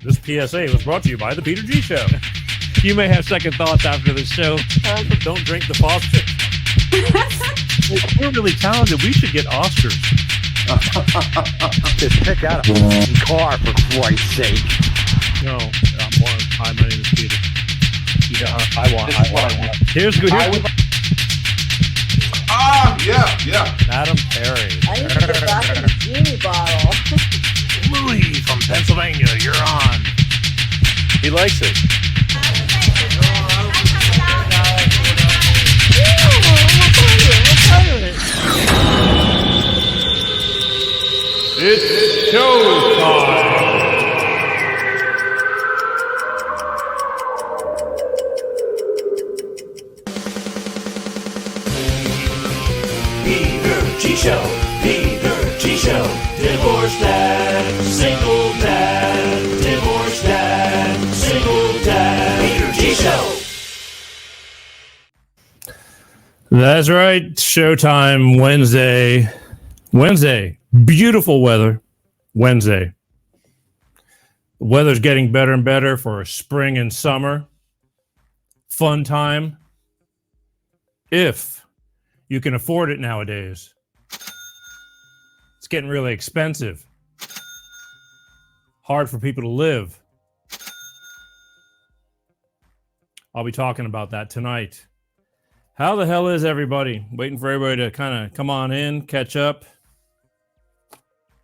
This PSA was brought to you by the Peter G Show. You may have second thoughts after the show. Don't drink the faucet. We're really talented. We should get Oscars. Just pick out a car, for Christ's sake. No, hi, my name is Peter. Yeah, I want. Here's good. Yeah. Madam Perry. I need to get back in the genie bottle. Louis from Pennsylvania, you're on. He likes it. It's showtime. Peter G Show, Peter G Show, divorced dad, single dad, divorced dad, single dad, Peter G Show. That's right, showtime Wednesday, beautiful weather, Wednesday. The weather's getting better and better for spring and summer. Fun time. If you can afford it nowadays. It's getting really expensive. Hard for people to live. I'll be talking about that tonight. How the hell is everybody? Waiting for everybody to kind of come on in, catch up.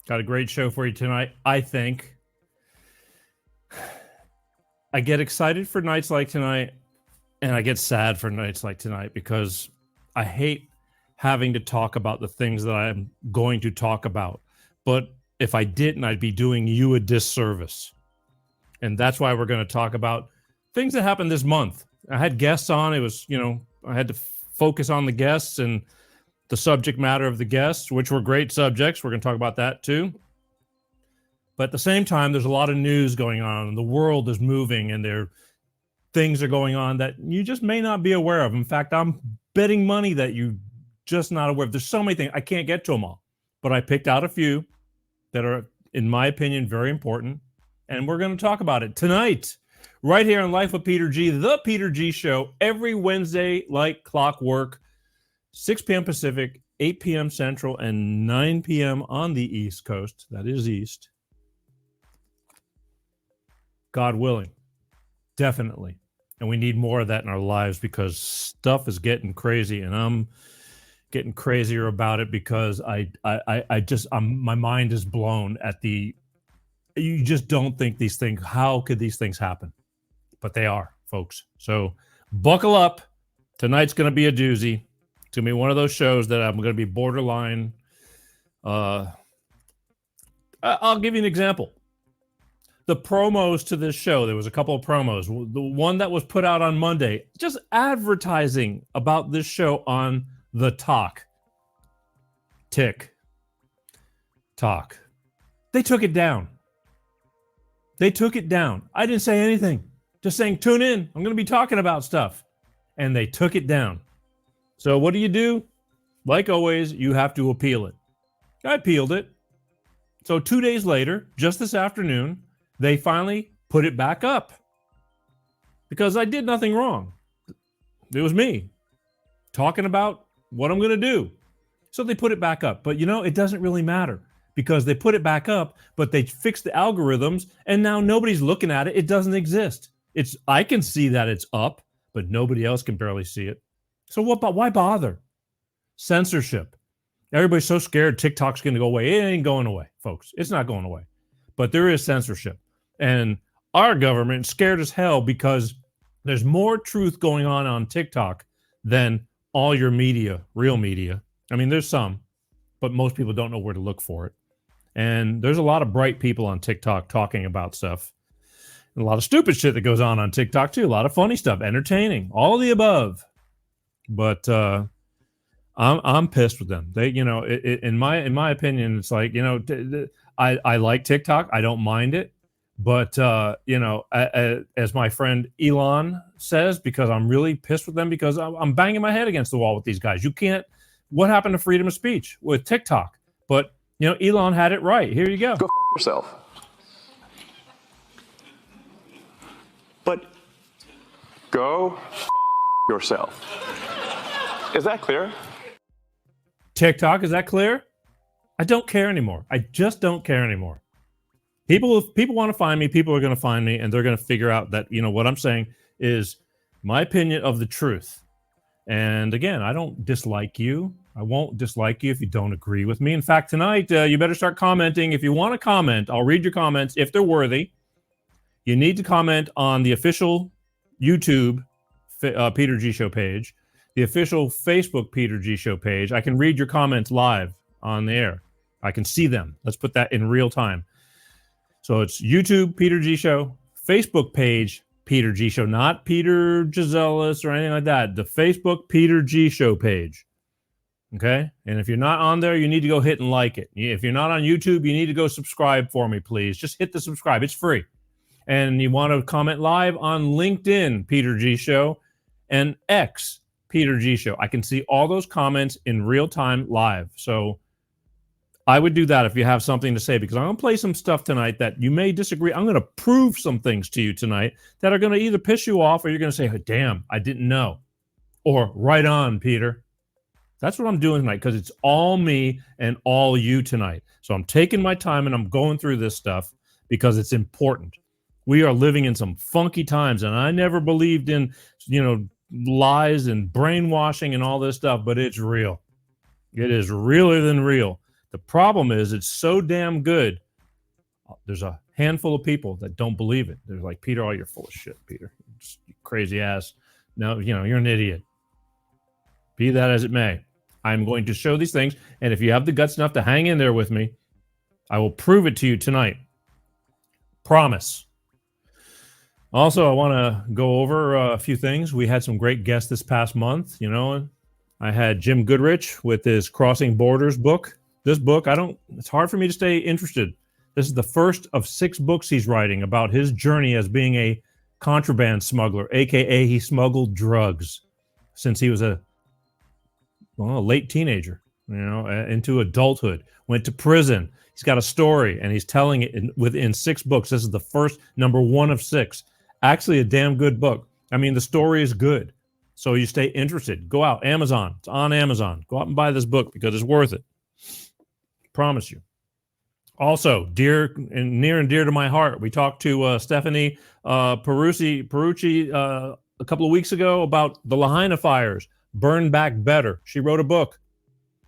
Got a great show for you tonight, I think. I get excited for nights like tonight, and I get sad for nights like tonight because I hate having to talk about the things that I'm going to talk about. But if I didn't, I'd be doing you a disservice. And that's why we're going to talk about things that happened this month. I had guests on. It was, I had to focus on the guests and the subject matter of the guests, which were great subjects. We're going to talk about that too. But at the same time, there's a lot of news going on. The world is moving and things are going on that you just may not be aware of. In fact, I'm betting money that you just not aware of. There's so many things. I can't get to them all. But I picked out a few that are, in my opinion, very important. And we're going to talk about it tonight. Right here on Life with Peter G, the Peter G Show, every Wednesday like clockwork, 6 p.m. Pacific, 8 p.m. Central, and 9 p.m. on the East Coast. That is East. God willing. Definitely. And we need more of that in our lives because stuff is getting crazy, and I'm getting crazier about it because my mind is blown at you just don't think these things, how could these things happen? But they are, folks. So buckle up. Tonight's going to be a doozy. It's going to be one of those shows that I'm going to be borderline. I'll give you an example. The promos to this show, there was a couple of promos. The one that was put out on Monday, just advertising about this show on the TikTok. They took it down. I didn't say anything. Just saying, tune in. I'm going to be talking about stuff. And they took it down. So what do? Like always, you have to appeal it. I appealed it. So 2 days later, just this afternoon, they finally put it back up. Because I did nothing wrong. It was me talking about what I'm going to do. So they put it back up. But it doesn't really matter. Because they put it back up, but they fixed the algorithms, and now nobody's looking at it. It doesn't exist. I can see that it's up, but nobody else can barely see it. So why bother? Censorship. Everybody's so scared TikTok's going to go away. It ain't going away, folks. It's not going away. But there is censorship. And our government is scared as hell because there's more truth going on TikTok than all your media, real media. I mean, there's some, but most people don't know where to look for it. And there's a lot of bright people on TikTok talking about stuff. And a lot of stupid shit that goes on TikTok too. A lot of funny stuff, entertaining, all of the above. But I'm pissed with them. They, in my opinion, it's like, I like TikTok. I don't mind it. But as my friend Elon says, because I'm really pissed with them because I'm banging my head against the wall with these guys. You can't. What happened to freedom of speech with TikTok? But Elon had it right. Here you go. Go f*** yourself. But go yourself. Is that clear? TikTok, is that clear? I don't care anymore. I just don't care anymore. People, if people want to find me, people are going to find me, and they're going to figure out that, you know, what I'm saying is my opinion of the truth. And again, I don't dislike you. I won't dislike you if you don't agree with me. In fact, tonight, you better start commenting. If you want to comment, I'll read your comments if they're worthy. You need to comment on the official YouTube Peter G Show page, the official Facebook Peter G Show page. I can read your comments live on the air. I can see them. Let's put that in real time. So it's YouTube Peter G Show, Facebook page Peter G Show, not Peter Gisellis or anything like that. The Facebook Peter G Show page. Okay? And if you're not on there, you need to go hit and like it. If you're not on YouTube, you need to go subscribe for me, please. Just hit the subscribe. It's free. And you want to comment live on LinkedIn, Peter G Show, and X, Peter G Show. I can see all those comments in real time live. So I would do that if you have something to say, because I'm going to play some stuff tonight that you may disagree. I'm going to prove some things to you tonight that are going to either piss you off or you're going to say, oh, damn, I didn't know. Or right on, Peter. That's what I'm doing tonight, because it's all me and all you tonight. So I'm taking my time and I'm going through this stuff because it's important. We are living in some funky times, and I never believed in, you know, lies and brainwashing and all this stuff, but it's real. It is realer than real. The problem is it's so damn good. There's a handful of people that don't believe it. They're like, Peter, oh, you're full of shit, Peter. Just crazy ass. No, you know, you're an idiot. Be that as it may. I'm going to show these things, and if you have the guts enough to hang in there with me, I will prove it to you tonight. Promise. Also, I want to go over a few things. We had some great guests this past month. You know, I had Jim Goodrich with his Crossing Borders book. This book, it's hard for me to stay interested. This is the first of 6 books he's writing about his journey as being a contraband smuggler, aka he smuggled drugs since he was a late teenager, you know, into adulthood, went to prison. He's got a story and he's telling it within 6 books. This is the first, number 1 of 6. Actually, a damn good book. I mean, the story is good. So you stay interested. Go out, Amazon. It's on Amazon. Go out and buy this book because it's worth it. Promise you. Also, near and dear to my heart, we talked to Stephanie Perucci a couple of weeks ago about the Lahaina fires. Burn Back Better. She wrote a book.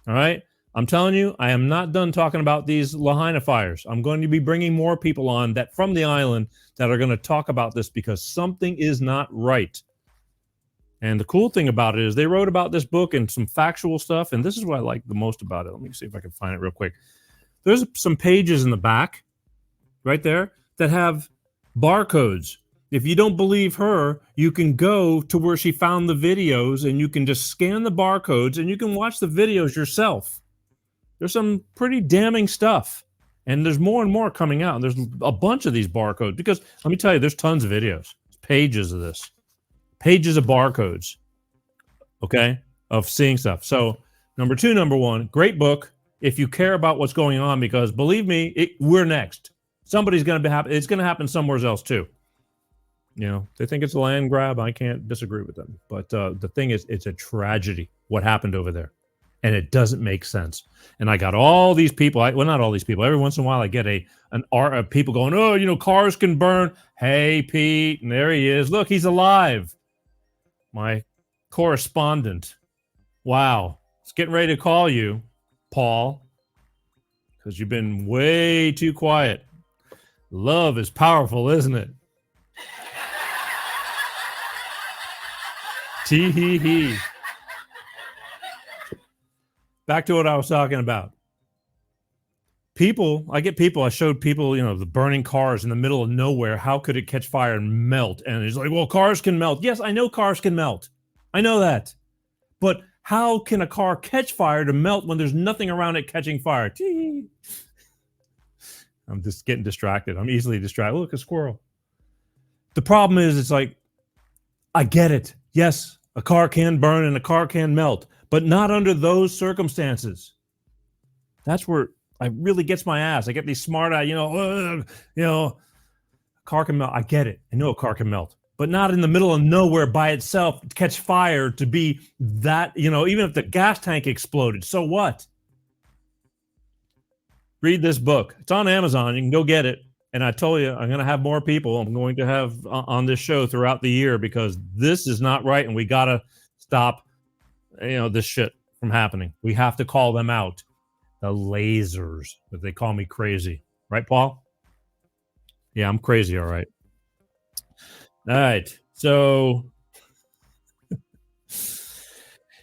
All right? I'm telling you, I am not done talking about these Lahaina fires. I'm going to be bringing more people on that from the island that are going to talk about this because something is not right. And the cool thing about it is they wrote about this book and some factual stuff, and this is what I like the most about it. Let me see if I can find it real quick. There's some pages in the back, right there, that have barcodes. If you don't believe her, you can go to where she found the videos, and you can just scan the barcodes, and you can watch the videos yourself. There's some pretty damning stuff, and there's more and more coming out. There's a bunch of these barcodes, because let me tell you, there's tons of videos, pages of this. Pages of barcodes, okay, of seeing stuff. So, number 1, great book if you care about what's going on, because believe me, we're next. Somebody's going to be happen. It's going to happen somewhere else too. You know, they think it's a land grab. I can't disagree with them. But the thing is, it's a tragedy what happened over there, and it doesn't make sense. And I got all these people. Well, not all these people. Every once in a while, I get people going, oh, you know, cars can burn. Hey, Pete, and there he is. Look, he's alive. My correspondent. Wow. It's getting ready to call you, Paul, because you've been way too quiet. Love is powerful, isn't it? Tee-hee-hee. Back to what I was talking about. I showed people, you know, the burning cars in the middle of nowhere. How could it catch fire and melt? And he's like, well, cars can melt. Yes, I know cars can melt. I know that. But how can a car catch fire to melt when there's nothing around it catching fire? I'm just getting distracted. I'm easily distracted. Look, a squirrel. The problem is, it's like, I get it. Yes, a car can burn and a car can melt, but not under those circumstances. That's where it really gets my ass. I get these smart eye, a car can melt. I get it. I know a car can melt. but not in the middle of nowhere by itself, catch fire to be that, even if the gas tank exploded, so what? Read this book. It's on Amazon. You can go get it. And I told you, I'm going to have more people I'm going to have on this show throughout the year because this is not right. And we got to stop, this shit from happening. We have to call them out. The lasers, but they call me crazy. Right, Paul? Yeah, I'm crazy. All right. All right. So,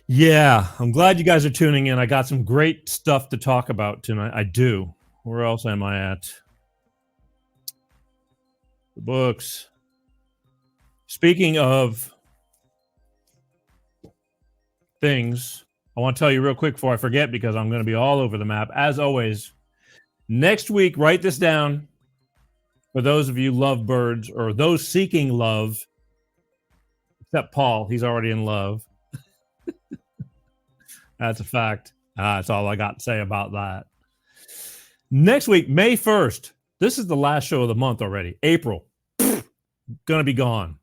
yeah, I'm glad you guys are tuning in. I got some great stuff to talk about tonight. I do. Where else am I at? The books. Speaking of things, I want to tell you real quick before I forget because I'm going to be all over the map. As always, next week, write this down for those of you lovebirds or those seeking love, except Paul. He's already in love. That's a fact. That's all I got to say about that. Next week, May 1st. This is the last show of the month already. April. Going to be gone.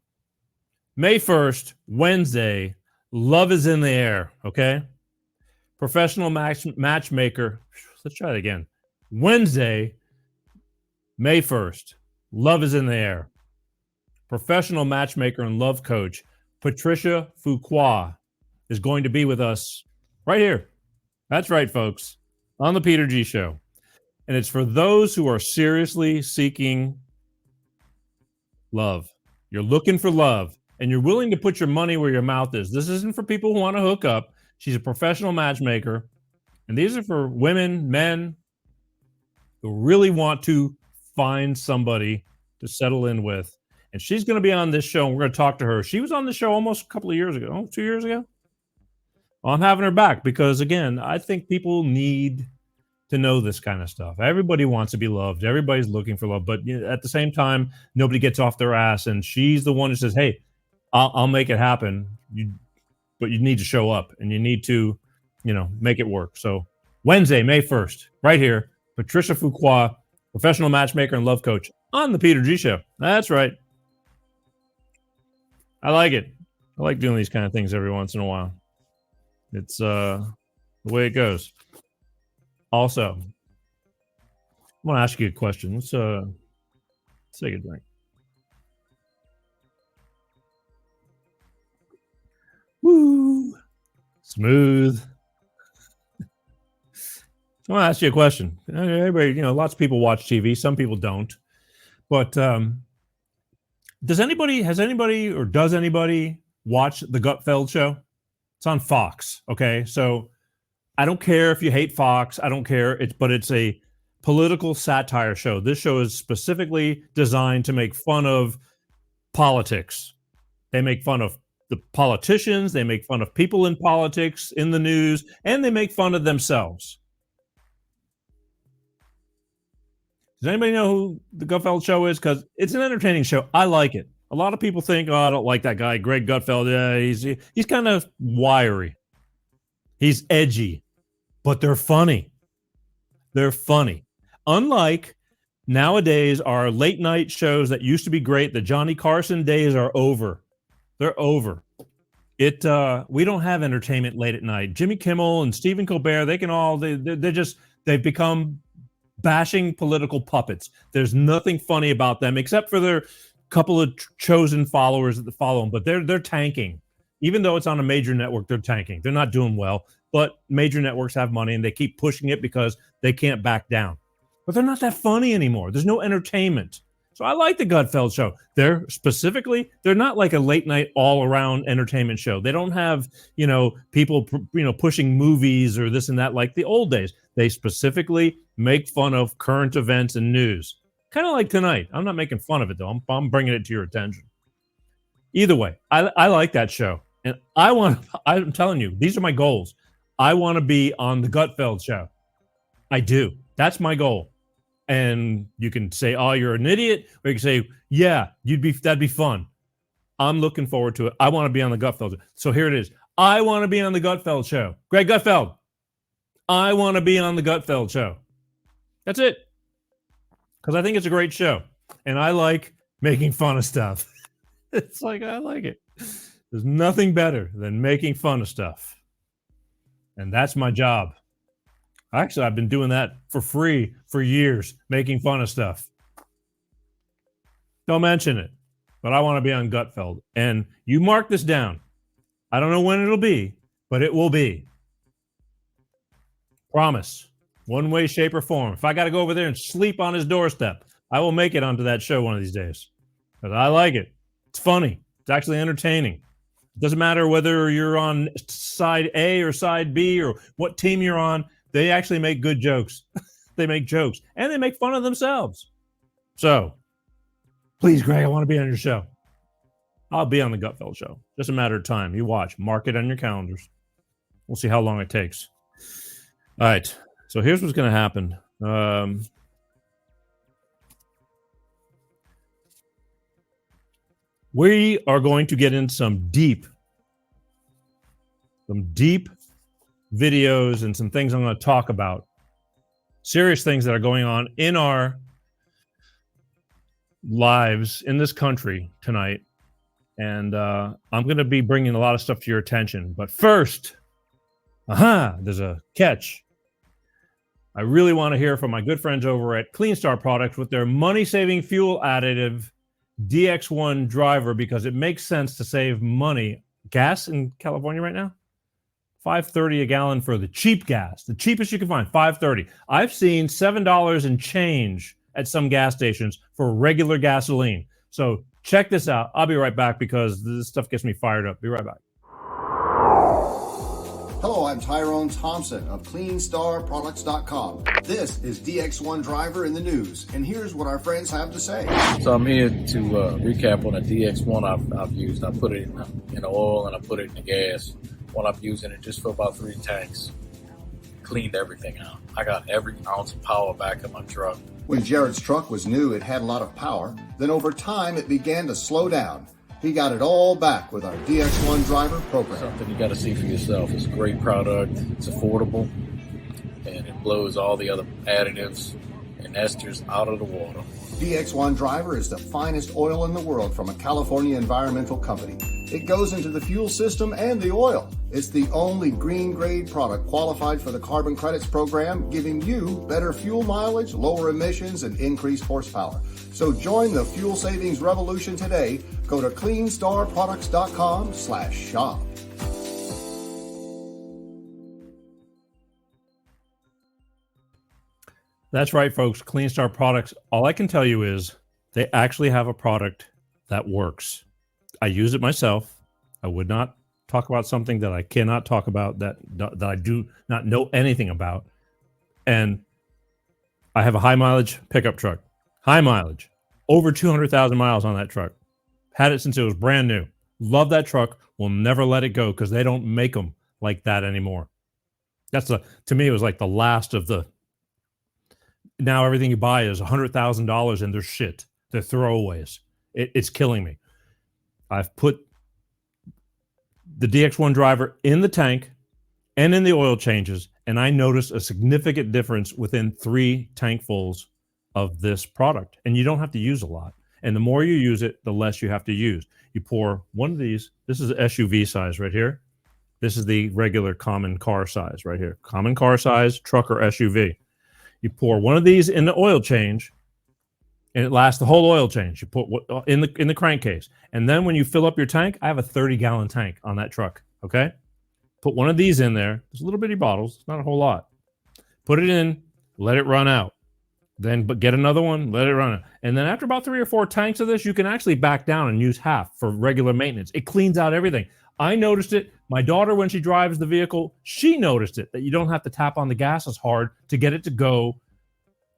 May 1st, Wednesday. Love is in the air. Okay? Professional matchmaker. Let's try it again. Wednesday, May 1st. Love is in the air. Professional matchmaker and love coach Patricia Fuqua is going to be with us right here. That's right, folks. On the Peter G Show. And it's for those who are seriously seeking love. You're looking for love. And you're willing to put your money where your mouth is. This isn't for people who want to hook up. She's a professional matchmaker. And these are for women, men who really want to find somebody to settle in with. And she's going to be on this show, and we're going to talk to her. She was on the show almost a couple of years ago. 2 years ago? Well, I'm having her back because, again, I think people need to know this kind of stuff. Everybody wants to be loved. Everybody's looking for love. But at the same time, nobody gets off their ass. And she's the one who says, hey, I'll make it happen. But you need to show up and you need to, make it work. So Wednesday, May 1st, right here, Patricia Fuqua, professional matchmaker and love coach on the Peter G Show. That's right. I like it. I like doing these kind of things every once in a while. It's the way it goes. Also, I want to ask you a question. Let's take a drink. Woo! Smooth. So I want to ask you a question. Everybody, lots of people watch TV. Some people don't. But does anybody watch the Gutfeld show? It's on Fox. Okay. So I don't care if you hate Fox. I don't care. But it's a political satire show. This show is specifically designed to make fun of politics. They make fun of the politicians. They make fun of people in politics, in the news, and they make fun of themselves. Does anybody know who the Gutfeld show is? Because it's an entertaining show. I like it. A lot of people think, I don't like that guy, Greg Gutfeld. Yeah, he's kind of wiry. He's edgy. But they're funny. They're funny. Unlike nowadays, our late night shows that used to be great, the Johnny Carson days are over. They're over. We don't have entertainment late at night. Jimmy Kimmel and Stephen Colbert, they've become bashing political puppets. There's nothing funny about them except for their couple of chosen followers that follow them, but they're tanking. Even though it's on a major network, they're tanking. They're not doing well, but major networks have money and they keep pushing it because they can't back down. But they're not that funny anymore. There's no entertainment. So I like the Gutfeld show. They're not like a late night all around entertainment show. They don't have, people, pushing movies or this and that like the old days. They specifically make fun of current events and news. Kind of like tonight. I'm not making fun of it though. I'm bringing it to your attention. Either way, I like that show. And I'm telling you, these are my goals. I want to be on the Gutfeld show. I do. That's my goal. And you can say, oh, you're an idiot. Or you can say, yeah, that'd be fun. I'm looking forward to it. I want to be on the Gutfeld show. So here it is. I want to be on the Gutfeld show. Greg Gutfeld. I want to be on the Gutfeld show. That's it. Because I think it's a great show. And I like making fun of stuff. It's like, I like it. There's nothing better than making fun of stuff. And that's my job. Actually, I've been doing that for free for years, making fun of stuff. Don't mention it, but I want to be on Gutfeld. And you mark this down. I don't know when it'll be, but it will be. Promise. One way, shape, or form. If I got to go over there and sleep on his doorstep, I will make it onto that show one of these days. Because I like it. It's funny. It's actually entertaining. It doesn't matter whether you're on side A or side B or what team you're on. They actually make good jokes. They make jokes. And they make fun of themselves. So, please, Greg, I want to be on your show. I'll be on the Gutfeld show. Just a matter of time. You watch. Mark it on your calendars. We'll see how long it takes. All right. So here's what's going to happen. We are going to get into some deep videos and some things I'm going to talk about. Serious things that are going on in our lives in this country tonight. And I'm going to be bringing a lot of stuff to your attention. But first, there's a catch. I really want to hear from my good friends over at Clean Star Products with their money-saving fuel additive DX1 driver, because it makes sense to save money. Gas in California right now? $5.30 a gallon for the cheap gas. The cheapest you can find, $5.30. I've seen $7 and change at some gas stations for regular gasoline. So check this out. I'll be right back because this stuff gets me fired up. Be right back. Hello, I'm Tyrone Thompson of CleanStarProducts.com. This is DX1 Driver in the news, and here's what our friends have to say. So I'm here to recap on the DX1 I've used. I put it in the oil and I put it in the gas. While I'm using it just for about 3 tanks. Cleaned everything out. I got every ounce of power back in my truck. When Jared's truck was new, it had a lot of power. Then over time, it began to slow down. He got it all back with our DX1 Driver program. Something you got to see for yourself. It's a great product. It's affordable. And it blows all the other additives and esters out of the water. DX1 Driver is the finest oil in the world from a California environmental company. It goes into the fuel system and the oil. It's the only green grade product qualified for the carbon credits program, giving you better fuel mileage, lower emissions, and increased horsepower. So join the fuel savings revolution today. Go to CleanStarProducts.com/shop. That's right, folks. Clean Star Products. All I can tell you is they actually have a product that works. I use it myself. I would not talk about something that I cannot talk about, that I do not know anything about. And I have a high mileage pickup truck. High mileage. Over 200,000 miles on that truck. Had it since it was brand new. Love that truck. Will never let it go because they don't make them like that anymore. To me, it was like the last of the. Now everything you buy is $100,000 and they're shit. They're throwaways. It's killing me. I've put the DX1 driver in the tank and in the oil changes, and I noticed a significant difference within 3 tankfuls of this product. And you don't have to use a lot. And the more you use it, the less you have to use. You pour one of these. This is the SUV size right here. This is the regular common car size right here. Common car size, truck or SUV. You pour one of these in the oil change, and it lasts the whole oil change. You put in the crankcase. And then when you fill up your tank, I have a 30-gallon tank on that truck, okay? Put one of these in there. There's little bitty bottles. It's not a whole lot. Put it in, let it run out. Then get another one, let it run out. And then after about 3 or 4 tanks of this, you can actually back down and use half for regular maintenance. It cleans out everything. I noticed it. My daughter, when she drives the vehicle, she noticed it, that you don't have to tap on the gas as hard to get it to go.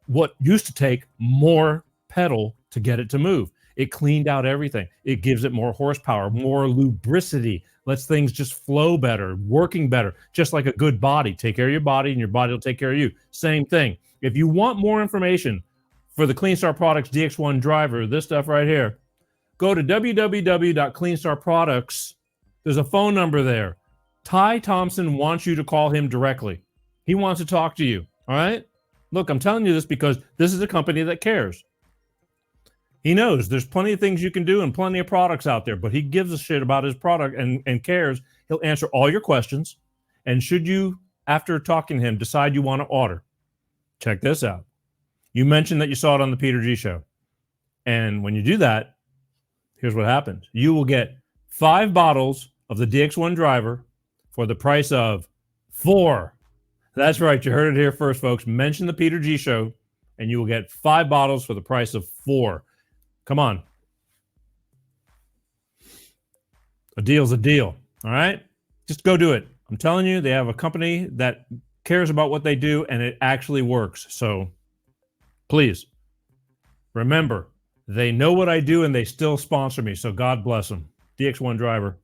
What used to take more pedal to get it to move. It cleaned out everything. It gives it more horsepower, more lubricity, lets things just flow better, working better, just like a good body. Take care of your body and your body will take care of you. Same thing. If you want more information for the Clean Star Products DX1 driver, this stuff right here, go to www.cleanstarproducts. There's a phone number there. Ty Thompson wants you to call him directly. He wants to talk to you. All right? Look, I'm telling you this because this is a company that cares. He knows there's plenty of things you can do and plenty of products out there, but he gives a shit about his product and cares. He'll answer all your questions. And should you, after talking to him, decide you want to order, check this out. You mentioned that you saw it on the Peter G Show. And when you do that, here's what happens. You will get 5 bottles of the DX1 driver for the price of 4. That's right. You heard it here first, folks. Mention the Peter G Show, and you will get 5 bottles for the price of 4. Come on. A deal's a deal. All right? Just go do it. I'm telling you, they have a company that cares about what they do, and it actually works. So please remember, they know what I do, and they still sponsor me. So God bless them. DX1 driver,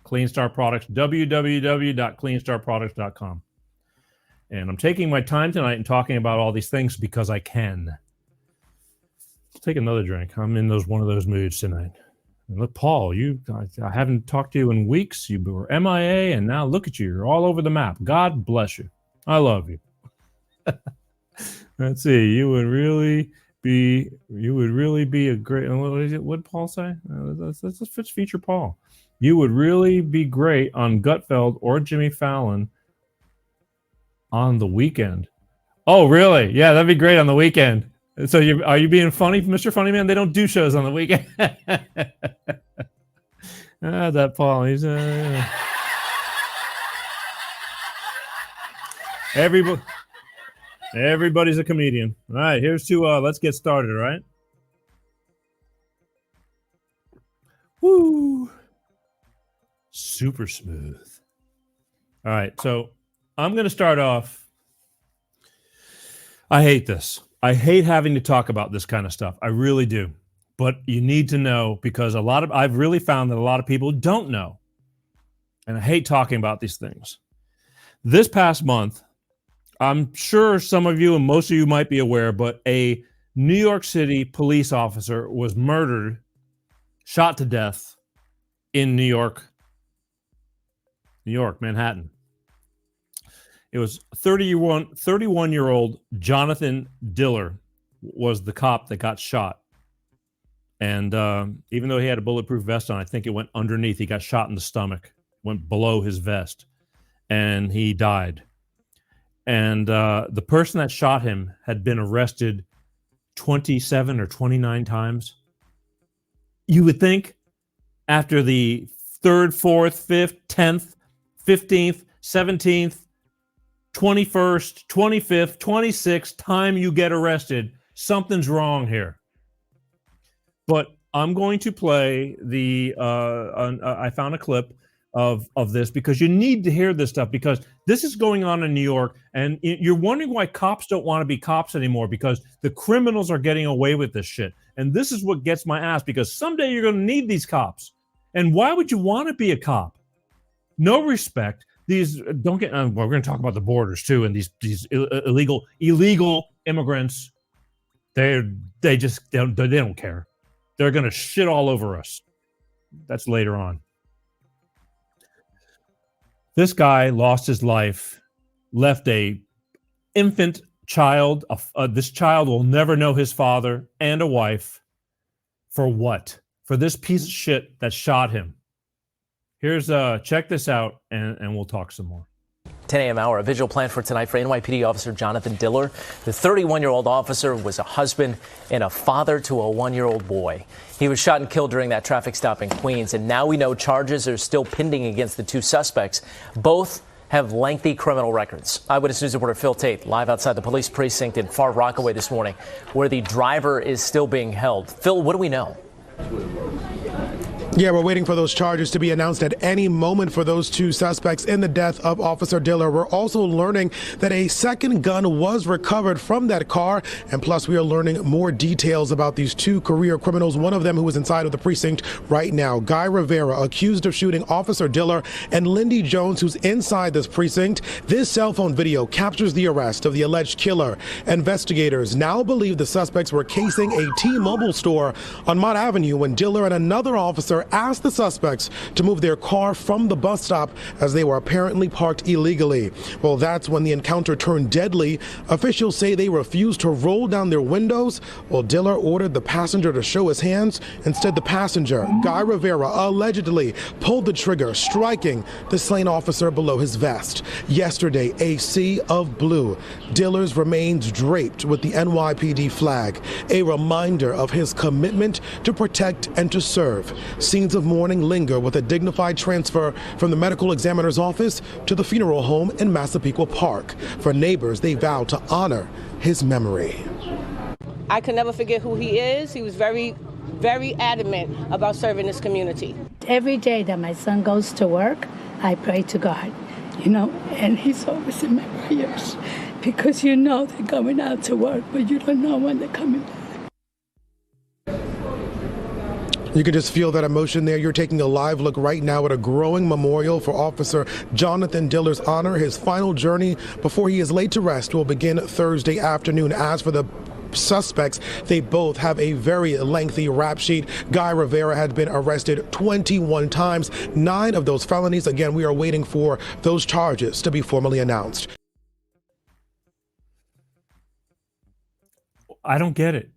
Clean Star Products, www.cleanstarproducts.com. And I'm taking my time tonight and talking about all these things because I can. Let's take another drink. I'm in one of those moods tonight. And look, Paul, I haven't talked to you in weeks. You were MIA, and now look at you. You're all over the map. God bless you. I love you. Let's see. You would really be a great. What did Paul say? Let's feature Paul. You would really be great on Gutfeld or Jimmy Fallon on the weekend. Oh, really? Yeah, that'd be great on the weekend. So are you being funny, Mr. Funny Man? They don't do shows on the weekend. That Paul. He's everybody's a comedian. All right, here's to let's get started, all right? Woo. Super smooth. All right, so I'm going to start off. I hate this. I hate having to talk about this kind of stuff. I really do. But you need to know because I've really found that a lot of people don't know. And I hate talking about these things. This past month, I'm sure some of you and most of you might be aware, but a New York City police officer was murdered, shot to death in New York, Manhattan. It was 31-year-old Jonathan Diller was the cop that got shot. And even though he had a bulletproof vest on, I think it went underneath. He got shot in the stomach, went below his vest, and he died. And the person that shot him had been arrested 27 or 29 times. You would think after the 3rd, 4th, 5th, 10th, 15th, 17th, 21st, 25th, 26th time you get arrested, something's wrong here. But I'm going to play I found a clip of this because you need to hear this stuff because this is going on in New York and you're wondering why cops don't want to be cops anymore because the criminals are getting away with this shit. And this is what gets my ass because someday you're going to need these cops. And why would you want to be a cop? No respect. These don't get. We're going to talk about the borders too, and these illegal immigrants. They don't care. They're going to shit all over us. That's later on. This guy lost his life, left a infant child. This child will never know his father and a wife. For what? For this piece of shit that shot him. Here's check this out, and we'll talk some more. 10 a.m. hour, a vigil planned for tonight for NYPD officer Jonathan Diller. The 31-year-old officer was a husband and a father to a 1-year-old boy. He was shot and killed during that traffic stop in Queens, and now we know charges are still pending against the 2 suspects. Both have lengthy criminal records. Eyewitness News reporter Phil Tate live outside the police precinct in Far Rockaway this morning, where the driver is still being held. Phil, what do we know? Yeah, we're waiting for those charges to be announced at any moment for those 2 suspects in the death of Officer Diller. We're also learning that a second gun was recovered from that car. And plus, we are learning more details about these 2 career criminals, one of them who is inside of the precinct right now. Guy Rivera, accused of shooting Officer Diller, and Lindy Jones, who's inside this precinct. This cell phone video captures the arrest of the alleged killer. Investigators now believe the suspects were casing a T-Mobile store on Mott Avenue when Diller and another officer driver asked the suspects to move their car from the bus stop as they were apparently parked illegally. Well, that's when the encounter turned deadly. Officials say they refused to roll down their windows, while Diller ordered the passenger to show his hands. Instead, the passenger, Guy Rivera, allegedly pulled the trigger, striking the slain officer below his vest. Yesterday, a sea of blue. Diller's remains draped with the NYPD flag, a reminder of his commitment to protect and to serve. Scenes of mourning linger with a dignified transfer from the medical examiner's office to the funeral home in Massapequa Park. For neighbors, they vow to honor his memory. I can never forget who he is. He was very, very adamant about serving this community. Every day that my son goes to work, I pray to God, and he's always in my prayers because they're going out to work, but you don't know when they're coming back. You can just feel that emotion there. You're taking a live look right now at a growing memorial for Officer Jonathan Diller's honor. His final journey before he is laid to rest will begin Thursday afternoon. As for the suspects, they both have a very lengthy rap sheet. Guy Rivera had been arrested 21 times, 9 of those felonies. Again, we are waiting for those charges to be formally announced. I don't get it.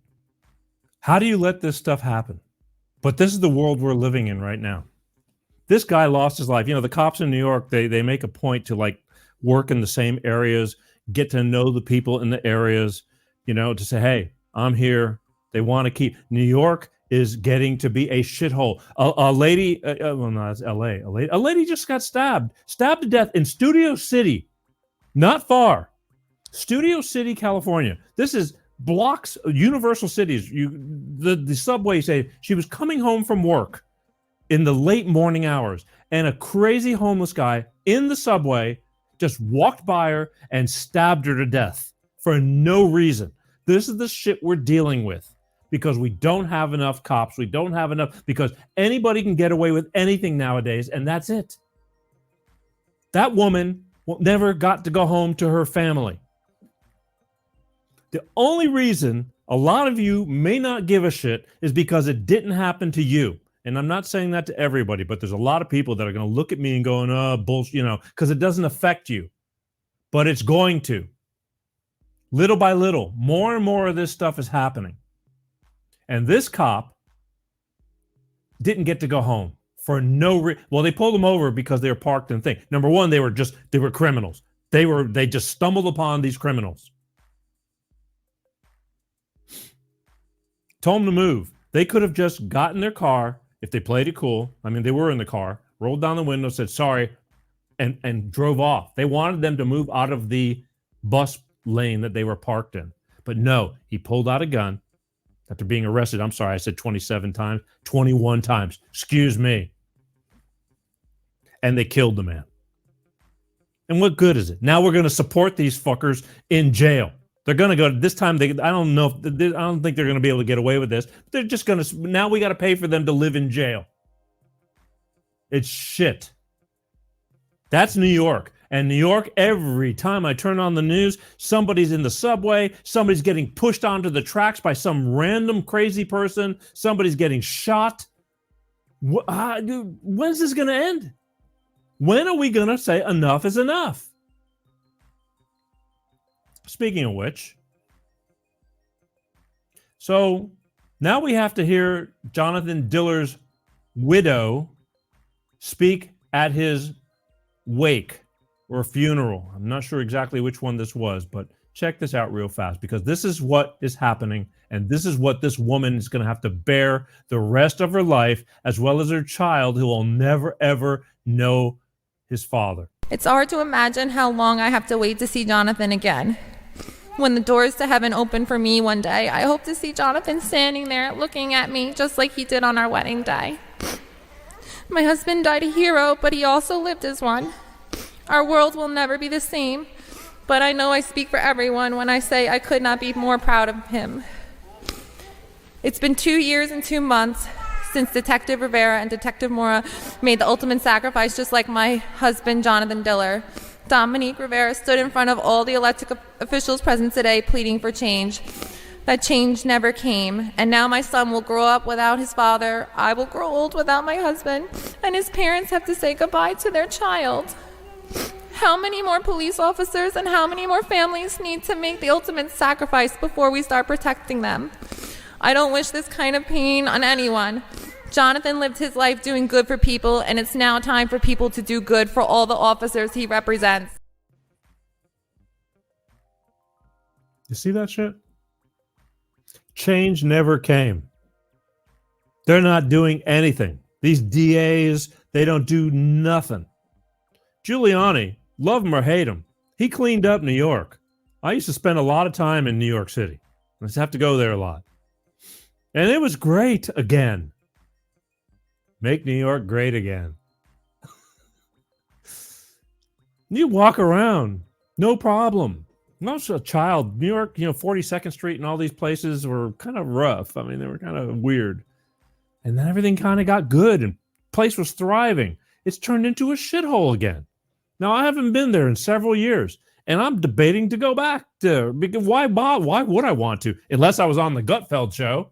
How do you let this stuff happen? But this is the world we're living in right now. This guy lost his life. The cops in New York, they make a point to work in the same areas, get to know the people in the areas, to say, hey, I'm here. They want to keep. New York is getting to be a shithole. A lady, well, no, it's LA. A lady just got stabbed to death in Studio City, not far. Studio City, California. This is blocks, Universal Cities. The subway say she was coming home from work in the late morning hours, and a crazy homeless guy in the subway just walked by her and stabbed her to death for no reason. This is the shit we're dealing with because we don't have enough cops. We don't have enough because anybody can get away with anything nowadays, and that's it. That woman never got to go home to her family. The only reason a lot of you may not give a shit is because it didn't happen to you. And I'm not saying that to everybody, but there's a lot of people that are going to look at me and going, oh, bullshit, because it doesn't affect you. But it's going to. Little by little, more and more of this stuff is happening. And this cop didn't get to go home for no reason. Well, they pulled him over because they were parked in thing. Number one, they were criminals. They just stumbled upon these criminals. Told them to move. They could have just gotten their car if they played it cool. I mean, they were in the car, rolled down the window, said sorry, and drove off. They wanted them to move out of the bus lane that they were parked in. But no, he pulled out a gun after being arrested. I'm sorry, I said 27 times, 21 times. Excuse me. And they killed the man. And what good is it? Now we're going to support these fuckers in jail. They're going to go this time. I don't think they're going to be able to get away with this. They're just going to, now we got to pay for them to live in jail. It's shit. That's New York. And New York, every time I turn on the news, somebody's in the subway, somebody's getting pushed onto the tracks by some random crazy person, somebody's getting shot. When's this going to end? When are we going to say enough is enough? Speaking of which, so now we have to hear Jonathan Diller's widow speak at his wake or funeral. I'm not sure exactly which one this was, but check this out real fast because this is what is happening, and this is what this woman is going to have to bear the rest of her life, as well as her child, who will never, ever know his father. It's hard to imagine how long I have to wait to see Jonathan again. When the doors to heaven open for me one day, I hope to see Jonathan standing there looking at me just like he did on our wedding day. My husband died a hero, but he also lived as one. Our world will never be the same, but I know I speak for everyone when I say I could not be more proud of him. It's been 2 years and 2 months since Detective Rivera and Detective Mora made the ultimate sacrifice, just like my husband, Jonathan Diller. Dominique Rivera stood in front of all the elected officials present today pleading for change. that change never came, and now my son will grow up without his father, I will grow old without my husband, and his parents have to say goodbye to their child. How many more police officers and how many more families need to make the ultimate sacrifice before we start protecting them? I don't wish this kind of pain on anyone. Jonathan lived his life doing good for people, and it's now time for people to do good for all the officers he represents. You see that shit? Change never came. They're not doing anything. These DAs, they don't do nothing. Giuliani, love him or hate him, he cleaned up New York. I used to spend a lot of time in New York City. I used to have to go there a lot. And it was great again. Make New York great again. You walk around, no problem. When I was a child, New York, 42nd Street and all these places were kind of rough. I mean, they were kind of weird. And then everything kind of got good and place was thriving. It's turned into a shithole again. Now, I haven't been there in several years, and I'm debating to go back there. Because why would I want to? Unless I was on the Gutfeld show.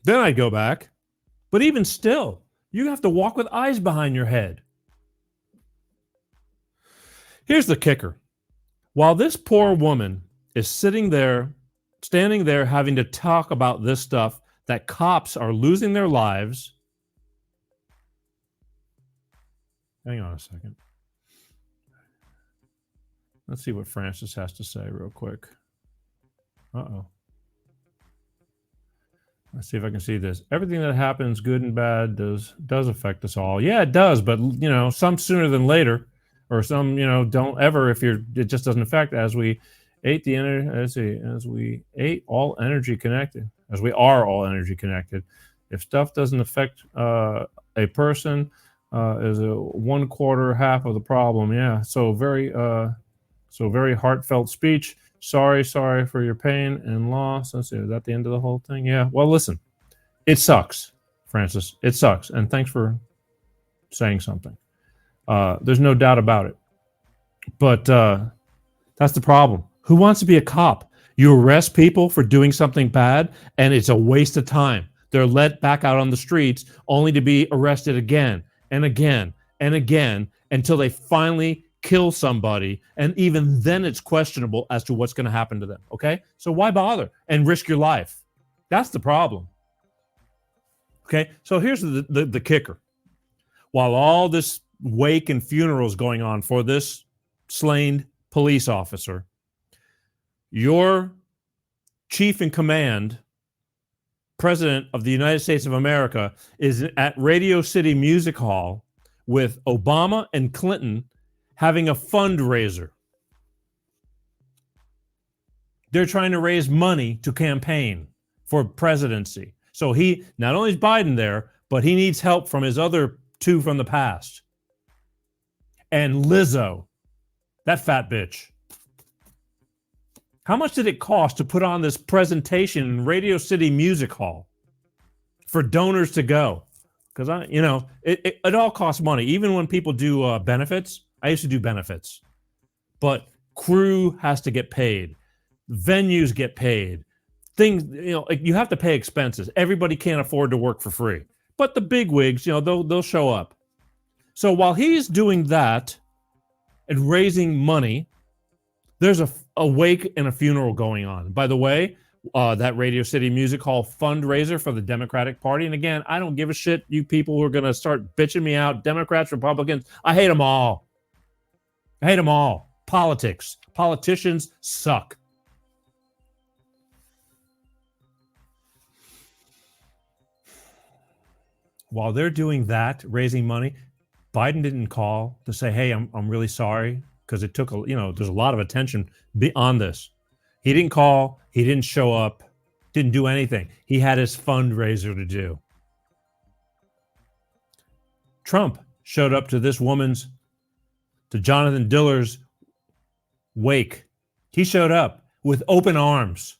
Then I'd go back. But even still, you have to walk with eyes behind your head. Here's the kicker. While this poor woman is standing there, having to talk about this stuff, that cops are losing their lives. Hang on a second. Let's see what Francis has to say real quick. Uh-oh. Let's see if I can see this. Everything that happens, good and bad, does affect us all. Yeah, it does, but some sooner than later. Or some, don't ever it just doesn't affect as we ate the energy, as we ate all energy connected, as we are all energy connected. If stuff doesn't affect a person, is a 1/4 half of the problem. Yeah. So very heartfelt speech. Sorry for your pain and loss. Let's see. Is that the end of the whole thing? Yeah. Well, listen, it sucks, Francis. It sucks. And thanks for saying something. There's no doubt about it. But that's the problem. Who wants to be a cop? You arrest people for doing something bad, and it's a waste of time. They're let back out on the streets only to be arrested again and again and again until they finally kill somebody. And even then it's questionable as to what's going to happen to them. Okay? So why bother and risk your life? That's the problem. Okay? So here's the kicker. While all this wake and funerals going on for this slain police officer, your chief in command, President of the United States of America, is at Radio City Music Hall with Obama and Clinton having a fundraiser. They're trying to raise money to campaign for presidency. So he, not only is Biden there, but he needs help from his other two from the past. And Lizzo, that fat bitch. How much did it cost to put on this presentation in Radio City Music Hall for donors to go? Because it all costs money. Even when people do benefits, I used to do benefits, but crew has to get paid, venues get paid, things. You have to pay expenses. Everybody can't afford to work for free, but the big wigs, they'll show up. So while he's doing that and raising money, there's a wake and a funeral going on. By the way, that Radio City Music Hall fundraiser for the Democratic Party. And again, I don't give a shit, you people who are going to start bitching me out, Democrats, Republicans. I hate them all. I hate them all. Politics. Politicians suck. While they're doing that, raising money, Biden didn't call to say, hey, I'm really sorry, because it took, there's a lot of attention on this. He didn't call. He didn't show up. Didn't do anything. He had his fundraiser to do. Trump showed up to to Jonathan Diller's wake. He showed up with open arms.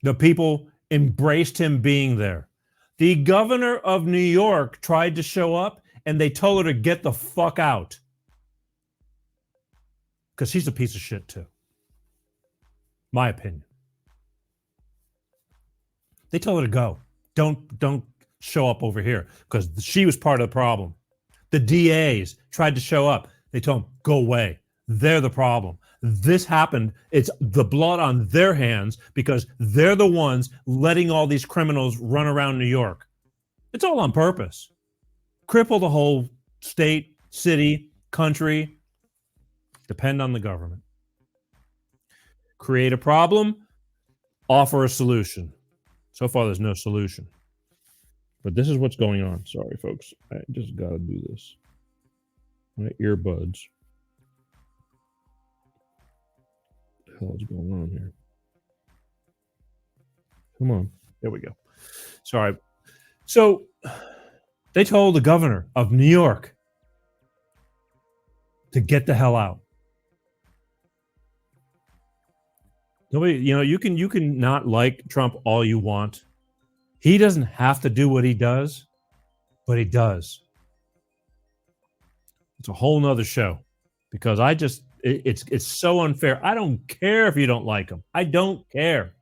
The people embraced him being there. The governor of New York tried to show up, and they told her to get the fuck out. Because he's a piece of shit, too. My opinion. They told her to go. Don't show up over here, because she was part of the problem. The DAs tried to show up. They told them, go away. They're the problem. This happened. It's the blood on their hands because they're the ones letting all these criminals run around New York. It's all on purpose. Cripple the whole state, city, country. Depend on the government. Create a problem, offer a solution. So far, there's no solution. But this is what's going on. Sorry, folks. I just got to do this. My earbuds. What the hell is going on here? Come on. There we go. Sorry. So they told the governor of New York to get the hell out. Nobody, you can not like Trump all you want. He doesn't have to do what he does, but he does. It's a whole nother show, because it's so unfair. I don't care if you don't like him. I don't care.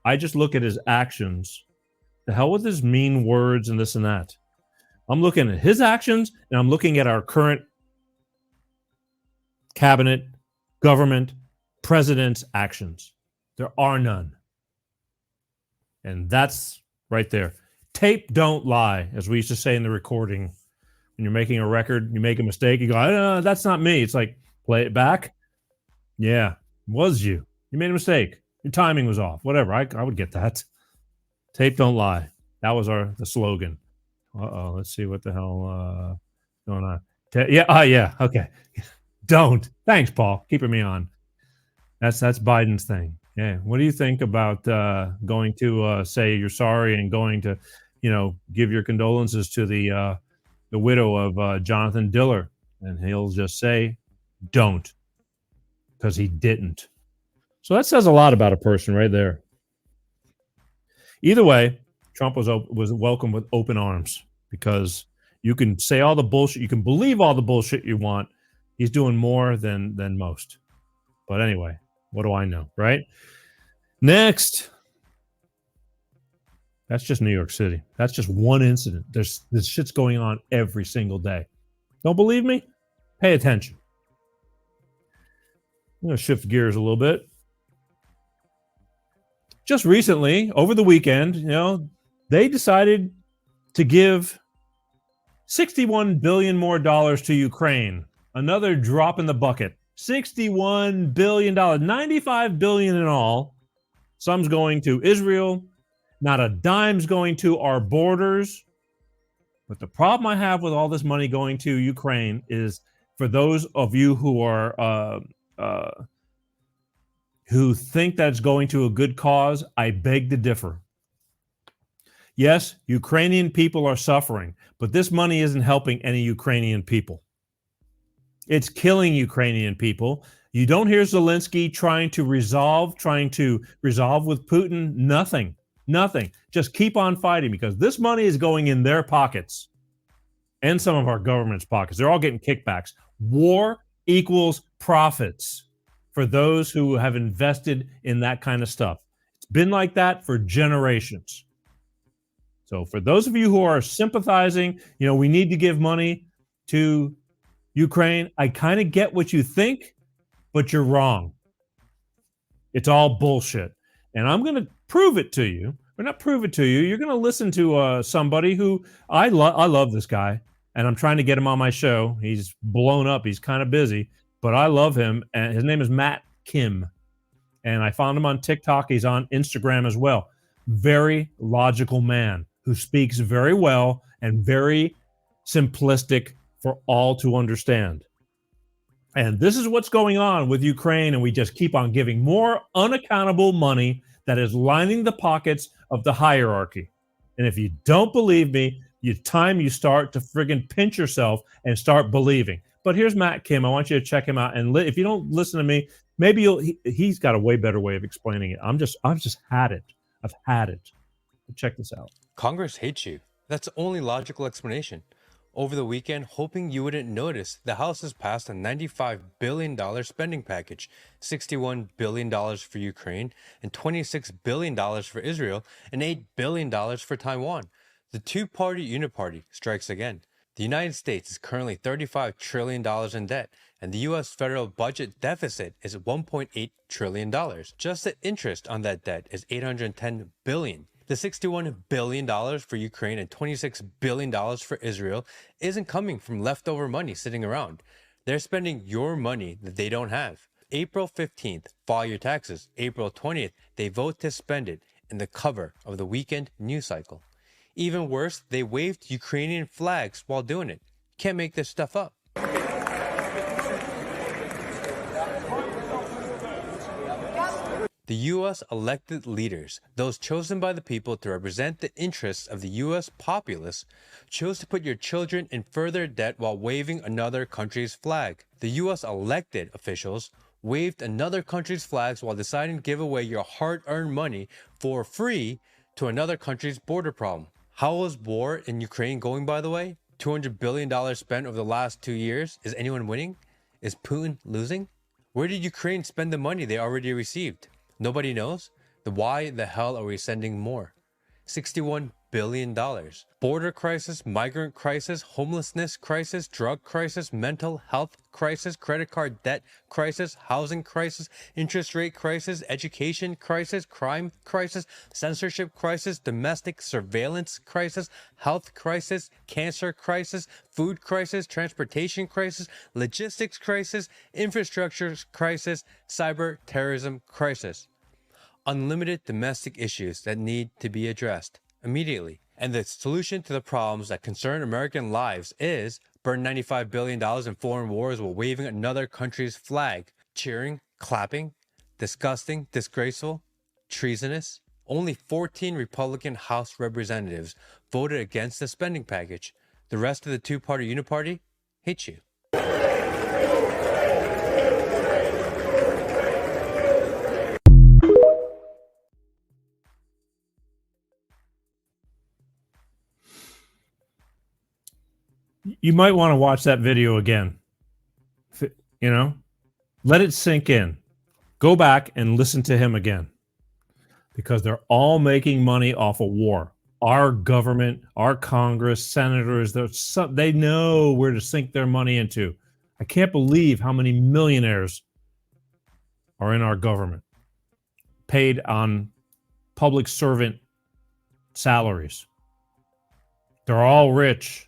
I just look at his actions. The hell with his mean words and this and that. I'm looking at his actions, and I'm looking at our current cabinet, government, president's actions. There are none. And that's right there. Tape don't lie, as we used to say in the recording. When you're making a record, you make a mistake, you go, that's not me. It's like, play it back. Yeah, it was you. You made a mistake. Your timing was off. Whatever. I would get that. Tape don't lie. That was the slogan. Uh-oh. Let's see what the hell going on. Yeah. Okay. Don't. Thanks, Paul. Keeping me on. That's Biden's thing. Yeah. What do you think about going to say you're sorry and going to, give your condolences to the widow of Jonathan Diller? And he'll just say, don't, because he didn't. So that says a lot about a person right there. Either way, Trump was welcomed with open arms, because you can say all the bullshit, you can believe all the bullshit you want. He's doing more than most. But anyway, what do I know, right? Next. That's just New York City. That's just one incident. This shit's going on every single day. Don't believe me? Pay attention. I'm going to shift gears a little bit. Just recently, over the weekend, they decided to give $61 billion more to Ukraine. Another drop in the bucket. $61 billion, $95 billion in all. Some's going to Israel. Not a dime's going to our borders. But the problem I have with all this money going to Ukraine is, for those of you who are who think that it's going to a good cause, I beg to differ. Yes, Ukrainian people are suffering, but this money isn't helping any Ukrainian people. It's killing Ukrainian people. You don't hear Zelensky trying to resolve with Putin. Nothing. Just keep on fighting, because this money is going in their pockets and some of our government's pockets. They're all getting kickbacks. War equals profits for those who have invested in that kind of stuff. It's been like that for generations. So for those of you who are sympathizing, we need to give money to Ukraine, I kind of get what you think, but you're wrong. It's all bullshit. And I'm going to prove it to you. Or not prove it to you. You're going to listen to somebody who I love this guy, and I'm trying to get him on my show. He's blown up. He's kind of busy, but I love him. And his name is Matt Kim. And I found him on TikTok. He's on Instagram as well. Very logical man who speaks very well and very simplistic for all to understand. And this is what's going on with Ukraine, and we just keep on giving more unaccountable money that is lining the pockets of the hierarchy. And if you don't believe me, it's time you start to friggin' pinch yourself and start believing. But here's Matt Kim. I want you to check him out. And if you don't listen to me, maybe he's got a way better way of explaining it. I've just had it. I've had it. Check this out. Congress hates you. That's the only logical explanation. Over the weekend, hoping you wouldn't notice, the House has passed a $95 billion spending package, $61 billion for Ukraine, and $26 billion for Israel, and $8 billion for Taiwan. The two-party uniparty strikes again. The United States is currently $35 trillion in debt, and the U.S. federal budget deficit is $1.8 trillion. Just the interest on that debt is $810 billion. The $61 billion for Ukraine and $26 billion for Israel isn't coming from leftover money sitting around. They're spending your money that they don't have. April 15th, file your taxes. April 20th, they vote to spend it in the cover of the weekend news cycle. Even worse, they waved Ukrainian flags while doing it. Can't make this stuff up. The U.S. elected leaders, those chosen by the people to represent the interests of the U.S. populace, chose to put your children in further debt while waving another country's flag. The U.S. elected officials waved another country's flags while deciding to give away your hard-earned money for free to another country's border problem. How is war in Ukraine going, by the way? $200 billion spent over the last 2 years. Is anyone winning? Is Putin losing? Where did Ukraine spend the money they already received? Nobody knows? Then why the hell are we sending more? $61 billion. Border crisis, migrant crisis, homelessness crisis, drug crisis, mental health crisis, credit card debt crisis, housing crisis, interest rate crisis, education crisis, crime crisis, censorship crisis, domestic surveillance crisis, health crisis, cancer crisis, food crisis, transportation crisis, logistics crisis, infrastructure crisis, cyber terrorism crisis. Unlimited domestic issues that need to be addressed immediately. And the solution to the problems that concern American lives is burn $95 billion in foreign wars while waving another country's flag. Cheering, clapping, disgusting, disgraceful, treasonous. Only 14 Republican House representatives voted against the spending package. The rest of the two-party uniparty hates you. You might want to watch that video again. You know, let it sink in. Go back and listen to him again, because they're all making money off of war. Our government, our Congress, senators, they know where to sink their money into. I can't believe how many millionaires are in our government, paid on public servant salaries. They're all rich.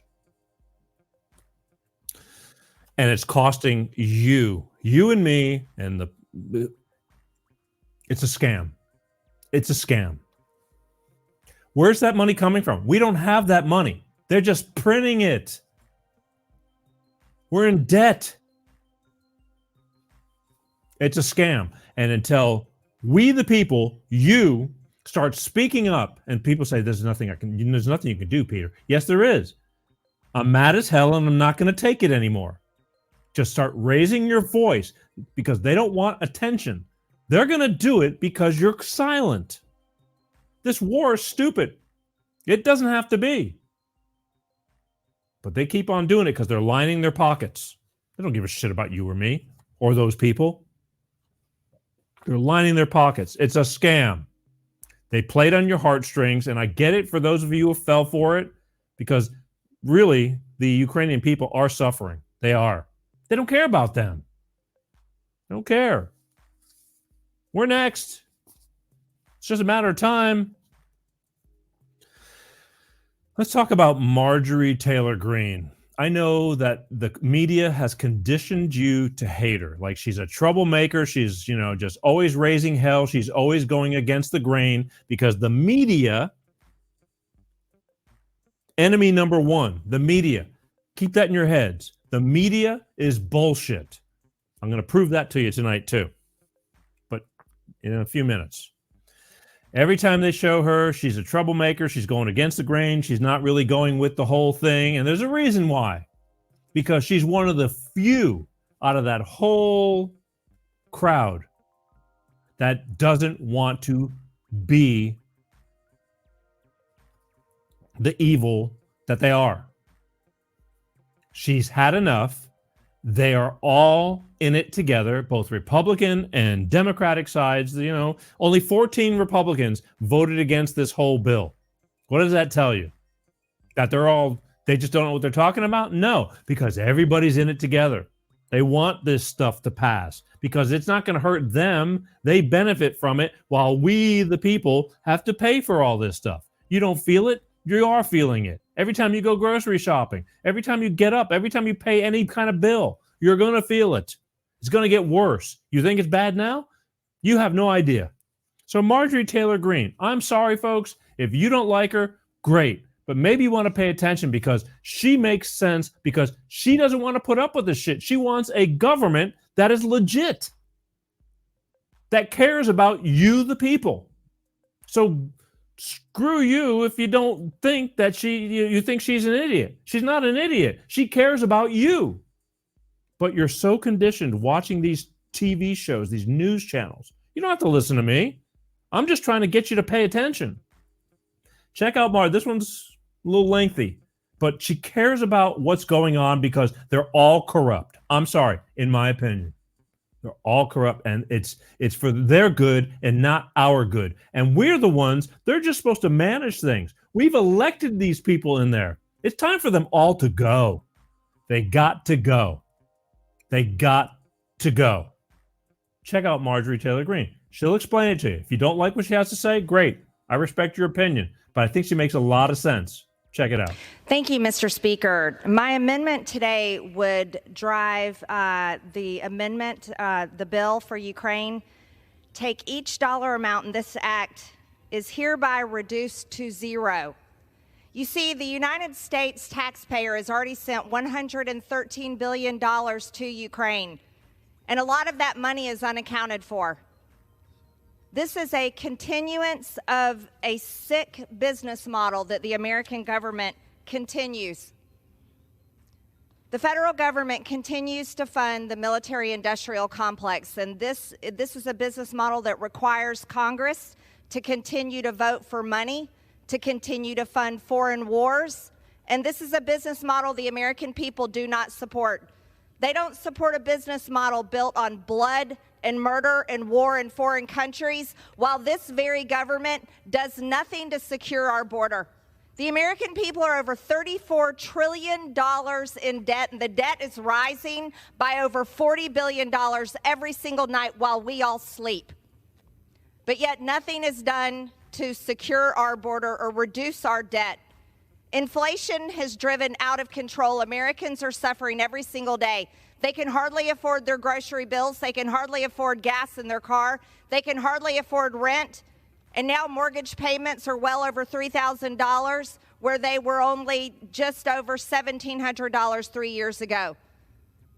And it's costing you and me, and it's a scam. It's a scam. Where's that money coming from? We don't have that money. They're just printing it. We're in debt. It's a scam. And until we, the people, you start speaking up, and people say, there's nothing you can do, Peter. Yes, there is. I'm mad as hell, and I'm not going to take it anymore. Just start raising your voice, because they don't want attention. They're going to do it because you're silent. This war is stupid. It doesn't have to be. But they keep on doing it because they're lining their pockets. They don't give a shit about you or me or those people. They're lining their pockets. It's a scam. They played on your heartstrings, and I get it for those of you who fell for it, because really, the Ukrainian people are suffering. They are. They don't care about them. They don't care. We're next. It's just a matter of time. Let's talk about Marjorie Taylor Greene. I know that the media has conditioned you to hate her. Like, she's a troublemaker. She's, just always raising hell. She's always going against the grain, because the media, enemy number one, the media. Keep that in your heads. The media is bullshit. I'm going to prove that to you tonight, too. But in a few minutes. Every time they show her, she's a troublemaker. She's going against the grain. She's not really going with the whole thing. And there's a reason why. Because she's one of the few out of that whole crowd that doesn't want to be the evil that they are. She's had enough. They are all in it together, both Republican and Democratic sides. You know, only 14 Republicans voted against this whole bill. What does that tell you? That they just don't know what they're talking about? No, because everybody's in it together. They want this stuff to pass because it's not going to hurt them. They benefit from it while we, the people, have to pay for all this stuff. You don't feel it? You are feeling it. Every time you go grocery shopping, every time you get up, every time you pay any kind of bill, you're going to feel it. It's going to get worse. You think it's bad now? You have no idea. So Marjorie Taylor Greene, I'm sorry, folks. If you don't like her, great. But maybe you want to pay attention because she makes sense because she doesn't want to put up with this shit. She wants a government that is legit, that cares about you, the people. So screw you if you don't think that you think she's an idiot. She's not an idiot. She cares about you. But you're so conditioned watching these TV shows, these news channels. You don't have to listen to me. I'm just trying to get you to pay attention. Check out Mar. This one's a little lengthy, but she cares about what's going on because they're all corrupt. I'm sorry, in my opinion. They're all corrupt, and it's for their good and not our good. And we're the ones, they're just supposed to manage things. We've elected these people in there. It's time for them all to go. They got to go. They got to go. Check out Marjorie Taylor Greene. She'll explain it to you. If you don't like what she has to say, great. I respect your opinion, but I think she makes a lot of sense. Check it out. Thank you, Mr. Speaker. My amendment today would drive the bill for Ukraine. Take each dollar amount in this act is hereby reduced to zero. You see, the United States taxpayer has already sent $113 billion to Ukraine, and a lot of that money is unaccounted for. This is a continuance of a sick business model that the American government continues. The federal government continues to fund the military-industrial complex, and this is a business model that requires Congress to continue to vote for money, to continue to fund foreign wars, and this is a business model the American people do not support. They don't support a business model built on blood and murder and war in foreign countries, while this very government does nothing to secure our border. The American people are over $34 trillion in debt, and the debt is rising by over $40 billion every single night while we all sleep. But yet nothing is done to secure our border or reduce our debt. Inflation has driven out of control. Americans are suffering every single day. They can hardly afford their grocery bills. They can hardly afford gas in their car. They can hardly afford rent. And now mortgage payments are well over $3,000, where they were only just over $1,700 3 years ago.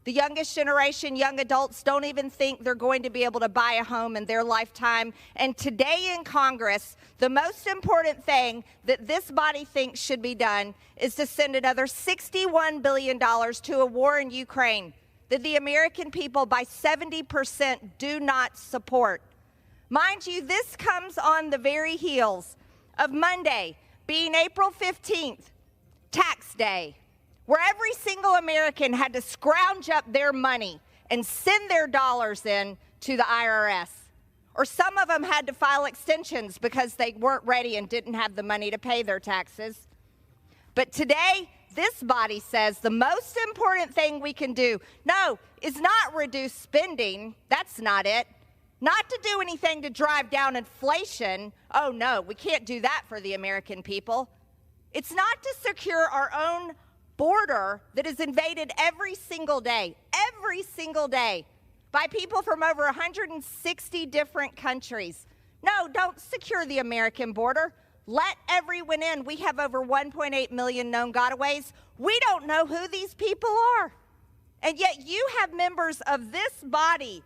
The youngest generation, young adults, don't even think they're going to be able to buy a home in their lifetime. And today in Congress, the most important thing that this body thinks should be done is to send another $61 billion to a war in Ukraine that the American people by 70% do not support. Mind you, this comes on the very heels of Monday being April 15th, tax day, where every single American had to scrounge up their money and send their dollars in to the IRS. Or some of them had to file extensions because they weren't ready and didn't have the money to pay their taxes. But today, this body says the most important thing we can do, no, is not reduce spending. That's not it. Not to do anything to drive down inflation. Oh, no, we can't do that for the American people. It's not to secure our own border that is invaded every single day, by people from over 160 different countries. No, don't secure the American border. Let everyone in. We have over 1.8 million known gotaways. We don't know who these people are. And yet you have members of this body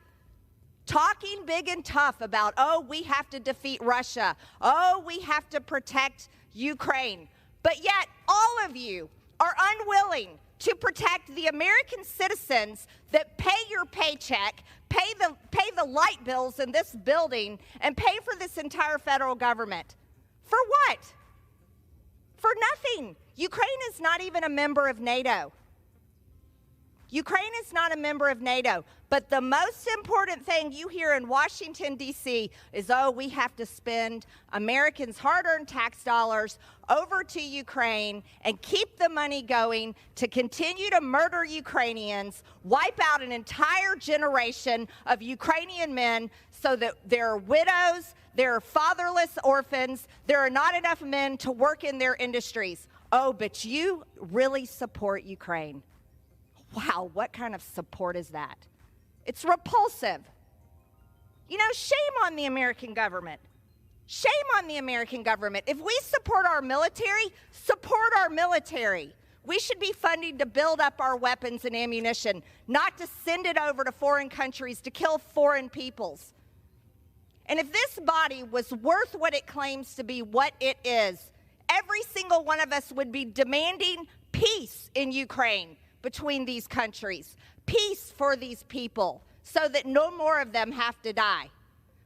talking big and tough about, oh, we have to defeat Russia. Oh, we have to protect Ukraine. But yet all of you are unwilling to protect the American citizens that pay your paycheck, pay the light bills in this building, and pay for this entire federal government. For what? For nothing. Ukraine is not even a member of NATO. Ukraine is not a member of NATO, but the most important thing you hear in Washington, D.C. is, oh, we have to spend Americans' hard-earned tax dollars over to Ukraine and keep the money going to continue to murder Ukrainians, wipe out an entire generation of Ukrainian men so that there are widows, there are fatherless orphans, there are not enough men to work in their industries. Oh, but you really support Ukraine. Wow, what kind of support is that? It's repulsive. You know, shame on the American government. Shame on the American government. If we support our military, support our military. We should be funding to build up our weapons and ammunition, not to send it over to foreign countries to kill foreign peoples. And if this body was worth what it claims to be, what it is, every single one of us would be demanding peace in Ukraine between these countries, peace for these people so that no more of them have to die.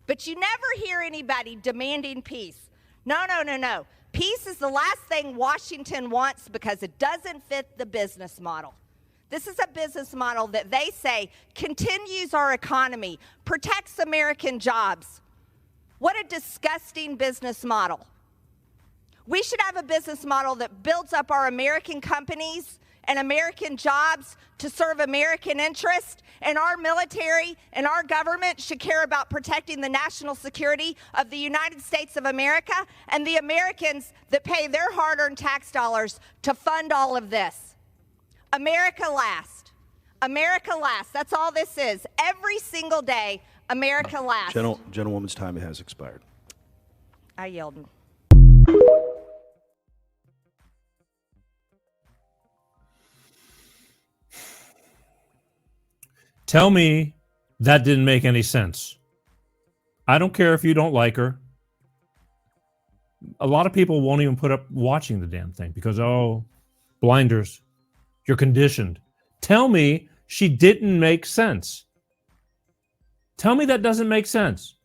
But you never hear anybody demanding peace. No, no, no, no. Peace is the last thing Washington wants because it doesn't fit the business model. This is a business model that they say continues our economy, protects American jobs. What a disgusting business model. We should have a business model that builds up our American companies and American jobs to serve American interests, and our military and our government should care about protecting the national security of the United States of America and the Americans that pay their hard-earned tax dollars to fund all of this. America last. America last. That's all this is. Every single day, America last. Gentlewoman's time has expired. I yield. Tell me that didn't make any sense. I don't care if you don't like her. A lot of people won't even put up watching the damn thing because, oh, blinders, you're conditioned. Tell me she didn't make sense. Tell me that doesn't make sense.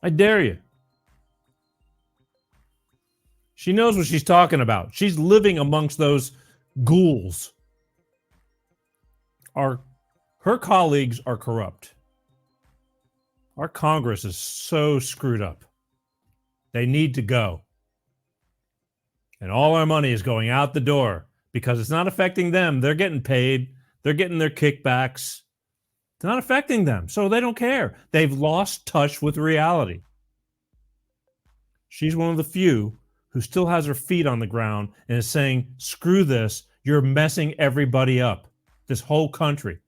I dare you. She knows what she's talking about. She's living amongst those ghouls. Her colleagues are corrupt. Our Congress is so screwed up. They need to go. And all our money is going out the door because it's not affecting them. They're getting paid. They're getting their kickbacks. It's not affecting them, so they don't care. They've lost touch with reality. She's one of the few who still has her feet on the ground and is saying, screw this, you're messing everybody up, this whole country.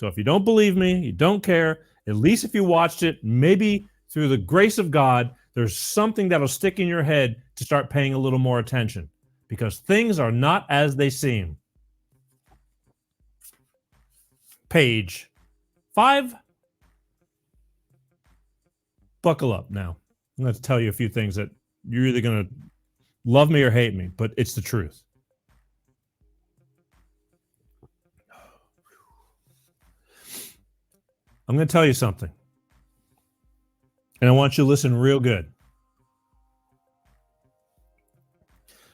So if you don't believe me, you don't care, at least if you watched it, maybe through the grace of God, there's something that'll stick in your head to start paying a little more attention because things are not as they seem. Page 5. Buckle up now. I'm going to tell you a few things that you're either going to love me or hate me, but it's the truth. I'm going to tell you something. And I want you to listen real good.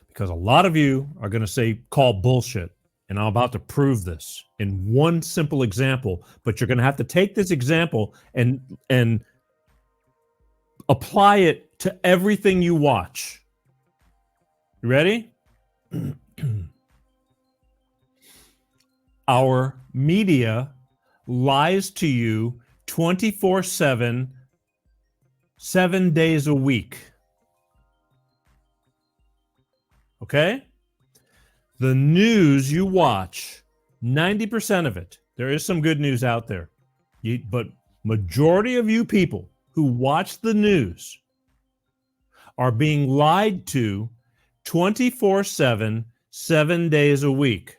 Because a lot of you are going to say, call bullshit. And I'm about to prove this in one simple example. But you're going to have to take this example and apply it to everything you watch. You ready? Our media lies to you 24/7, 7 days a week. Okay? The news you watch, 90% of it, there is some good news out there. But majority of you people who watch the news are being lied to 24/7, 7 days a week.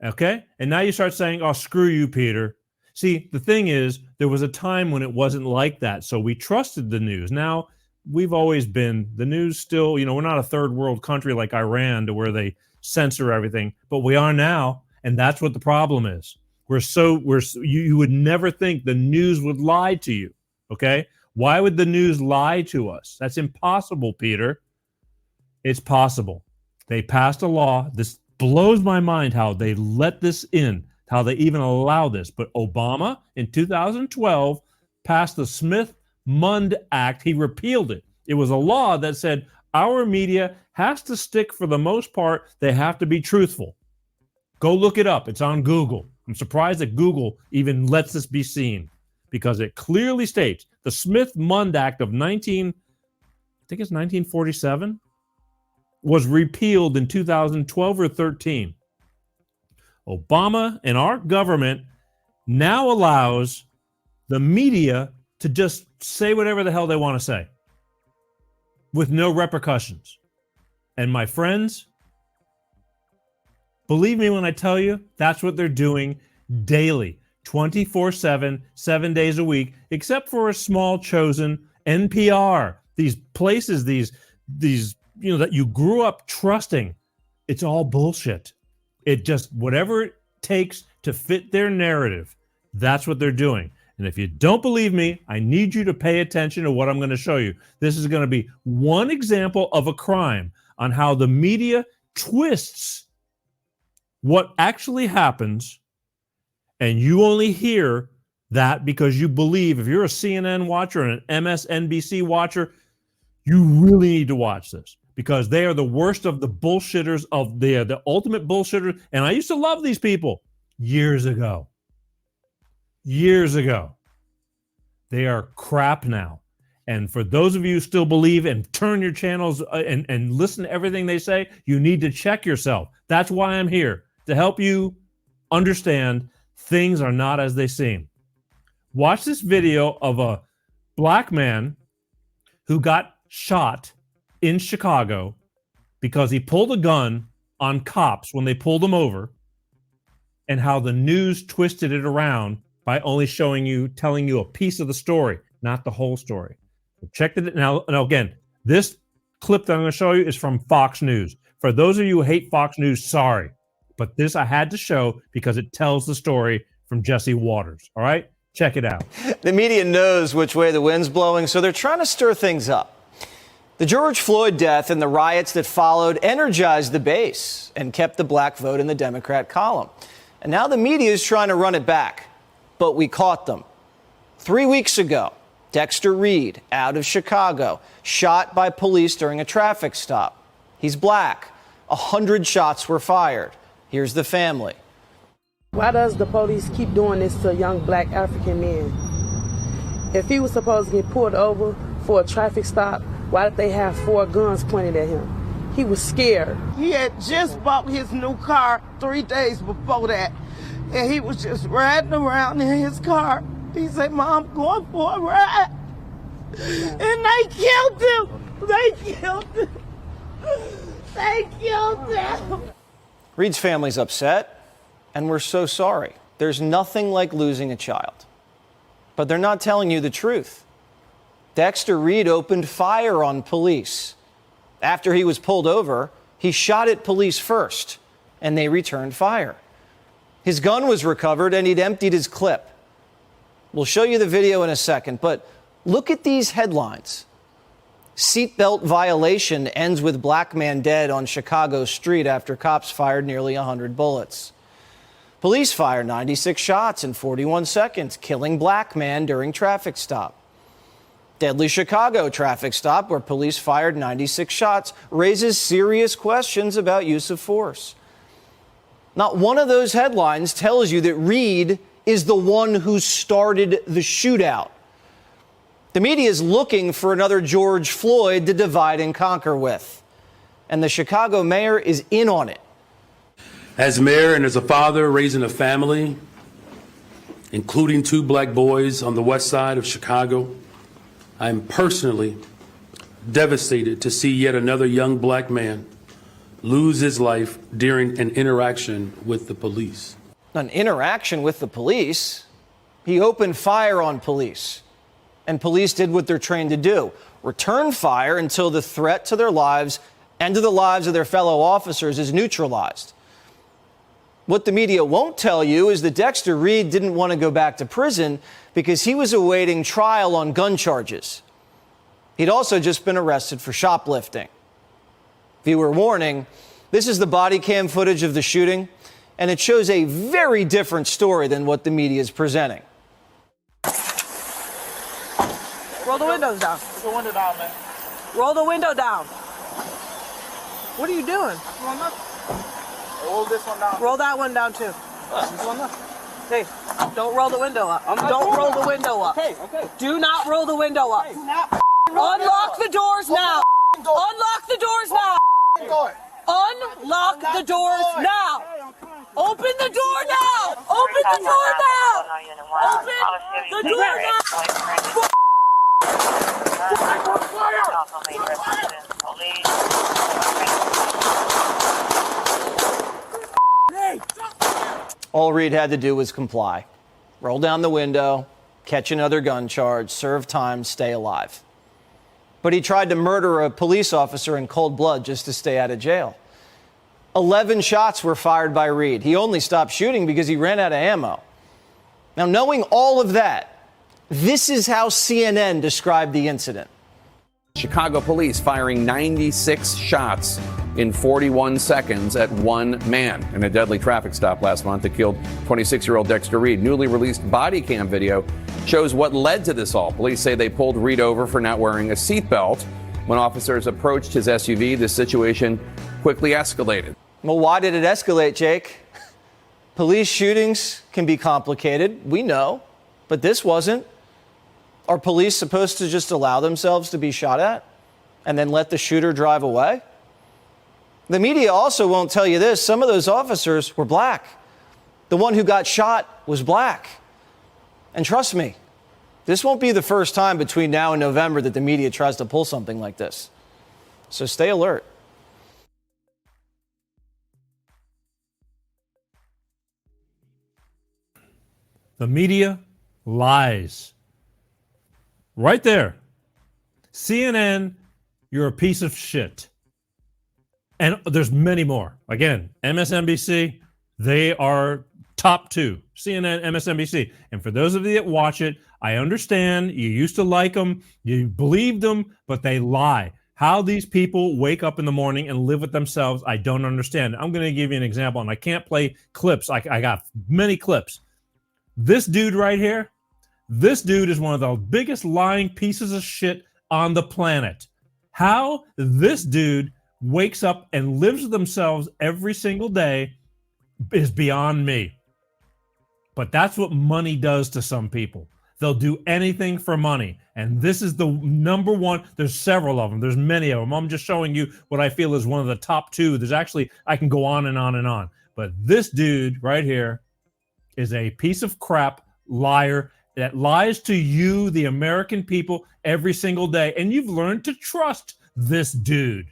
Okay? And now you start saying, oh, screw you, Peter. See, the thing is, there was a time when it wasn't like that. So we trusted the news. Now, we've always been, the news still, we're not a third world country like Iran to where they censor everything, but we are now. And that's what the problem is. You would never think the news would lie to you. Okay? Why would the news lie to us? That's impossible, Peter. It's possible. They passed a law. blows my mind how they let this in, how they even allow this. But Obama in 2012 passed the Smith-Mundt Act. He repealed it. It was a law that said our media has to stick, for the most part, they have to be truthful. Go look it up. It's on Google. I'm surprised that Google even lets this be seen, because it clearly states the Smith-Mundt Act of 1947 was repealed in 2012 or 13. Obama and our government now allows the media to just say whatever the hell they want to say with no repercussions. And my friends, believe me when I tell you, that's what they're doing daily, 24/7, 7 days a week, except for a small chosen NPR. These places, these that you grew up trusting, it's all bullshit. It just, whatever it takes to fit their narrative, that's what they're doing. And if you don't believe me, I need you to pay attention to what I'm going to show you. This is going to be one example of a crime on how the media twists what actually happens, and you only hear that because you believe. If you're a CNN watcher and an MSNBC watcher, you really need to watch this, because they are the worst of the bullshitters, the ultimate bullshitters. And I used to love these people years ago. They are crap now. And for those of you who still believe and turn your channels and listen to everything they say, you need to check yourself. That's why I'm here, to help you understand things are not as they seem. Watch this video of a black man who got shot in Chicago because he pulled a gun on cops when they pulled him over, and how the news twisted it around by only telling you a piece of the story, not the whole story. So check it now. And again, this clip that I'm going to show you is from Fox News. For those of you who hate Fox News, sorry, but this I had to show because it tells the story from Jesse Waters. All right, check it out. The media knows which way the wind's blowing, so they're trying to stir things up. The George Floyd death and the riots that followed energized the base and kept the black vote in the Democrat column. And now the media is trying to run it back. But we caught them. 3 weeks ago, Dexter Reed, out of Chicago, shot by police during a traffic stop. He's black. 100 shots were fired. Here's the family. Why does the police keep doing this to young black African men? If he was supposed to get pulled over for a traffic stop, why did they have 4 guns pointed at him? He was scared. He had just bought his new car 3 days before that, and he was just riding around in his car. He said, "Mom, I'm going for a ride." And they killed him. They killed him. Reed's family's upset, and we're so sorry. There's nothing like losing a child. But they're not telling you the truth. Dexter Reed opened fire on police. After he was pulled over, he shot at police first, and they returned fire. His gun was recovered, and he'd emptied his clip. We'll show you the video in a second, but look at these headlines. Seatbelt violation ends with black man dead on Chicago street after cops fired nearly 100 bullets. Police fire 96 shots in 41 seconds, killing black man during traffic stop. Deadly Chicago traffic stop where police fired 96 shots raises serious questions about use of force. Not one of those headlines tells you that Reed is the one who started the shootout. The media is looking for another George Floyd to divide and conquer with. And the Chicago mayor is in on it. As mayor and as a father raising a family, including 2 black boys on the west side of Chicago, I am personally devastated to see yet another young black man lose his life during an interaction with the police. An interaction with the police? He opened fire on police. And police did what they're trained to do, return fire until the threat to their lives and to the lives of their fellow officers is neutralized. What the media won't tell you is that Dexter Reed didn't want to go back to prison because he was awaiting trial on gun charges. He'd also just been arrested for shoplifting. Viewer warning, This is the body cam footage of the shooting, and it shows a very different story than what the media is presenting. Roll the windows down. Roll the window down, man. Roll the window down. What are you doing? Roll this one down. Roll that one down, too. This one down. Hey, don't roll the window up. Don't roll the window up. Okay. Do not roll the window up. Unlock the doors now. Unlock the doors now. Unlock the doors now. Open the door now. Open the door now. Open the door now. All Reed had to do was comply. Roll down the window, catch another gun charge, serve time, stay alive. But he tried to murder a police officer in cold blood just to stay out of jail. 11 shots were fired by Reed. He only stopped shooting because he ran out of ammo. Now, knowing all of that, this is how CNN described the incident. Chicago police firing 96 shots in 41 seconds at one man in a deadly traffic stop last month that killed 26-year-old Dexter Reed. Newly released body cam video shows what led to this all. Police say they pulled Reed over for not wearing a seatbelt. When officers approached his SUV, the situation quickly escalated. Well, why did it escalate, Jake? Police shootings can be complicated, we know, but this wasn't. Are police supposed to just allow themselves to be shot at and then let the shooter drive away? The media also won't tell you this. Some of those officers were black. The one who got shot was black. And trust me, this won't be the first time between now and November that the media tries to pull something like this. So stay alert. The media lies. Right there. CNN, you're a piece of shit. And there's many more. Again, MSNBC, they are top two. CNN, MSNBC. And for those of you that watch it, I understand you used to like them, you believed them, but they lie. How these people wake up in the morning and live with themselves, I don't understand. I'm going to give you an example, and I can't play clips. I got many clips. This dude right here, this dude is one of the biggest lying pieces of shit on the planet. How this dude wakes up and lives with themselves every single day is beyond me. But that's what money does to some people. They'll do anything for money. And this is the number one. There's several of them. There's many of them. I'm just showing you what I feel is one of the top two. There's actually, I can go on and on and on. But this dude right here is a piece of crap liar that lies to you, the American people, every single day. And you've learned to trust this dude.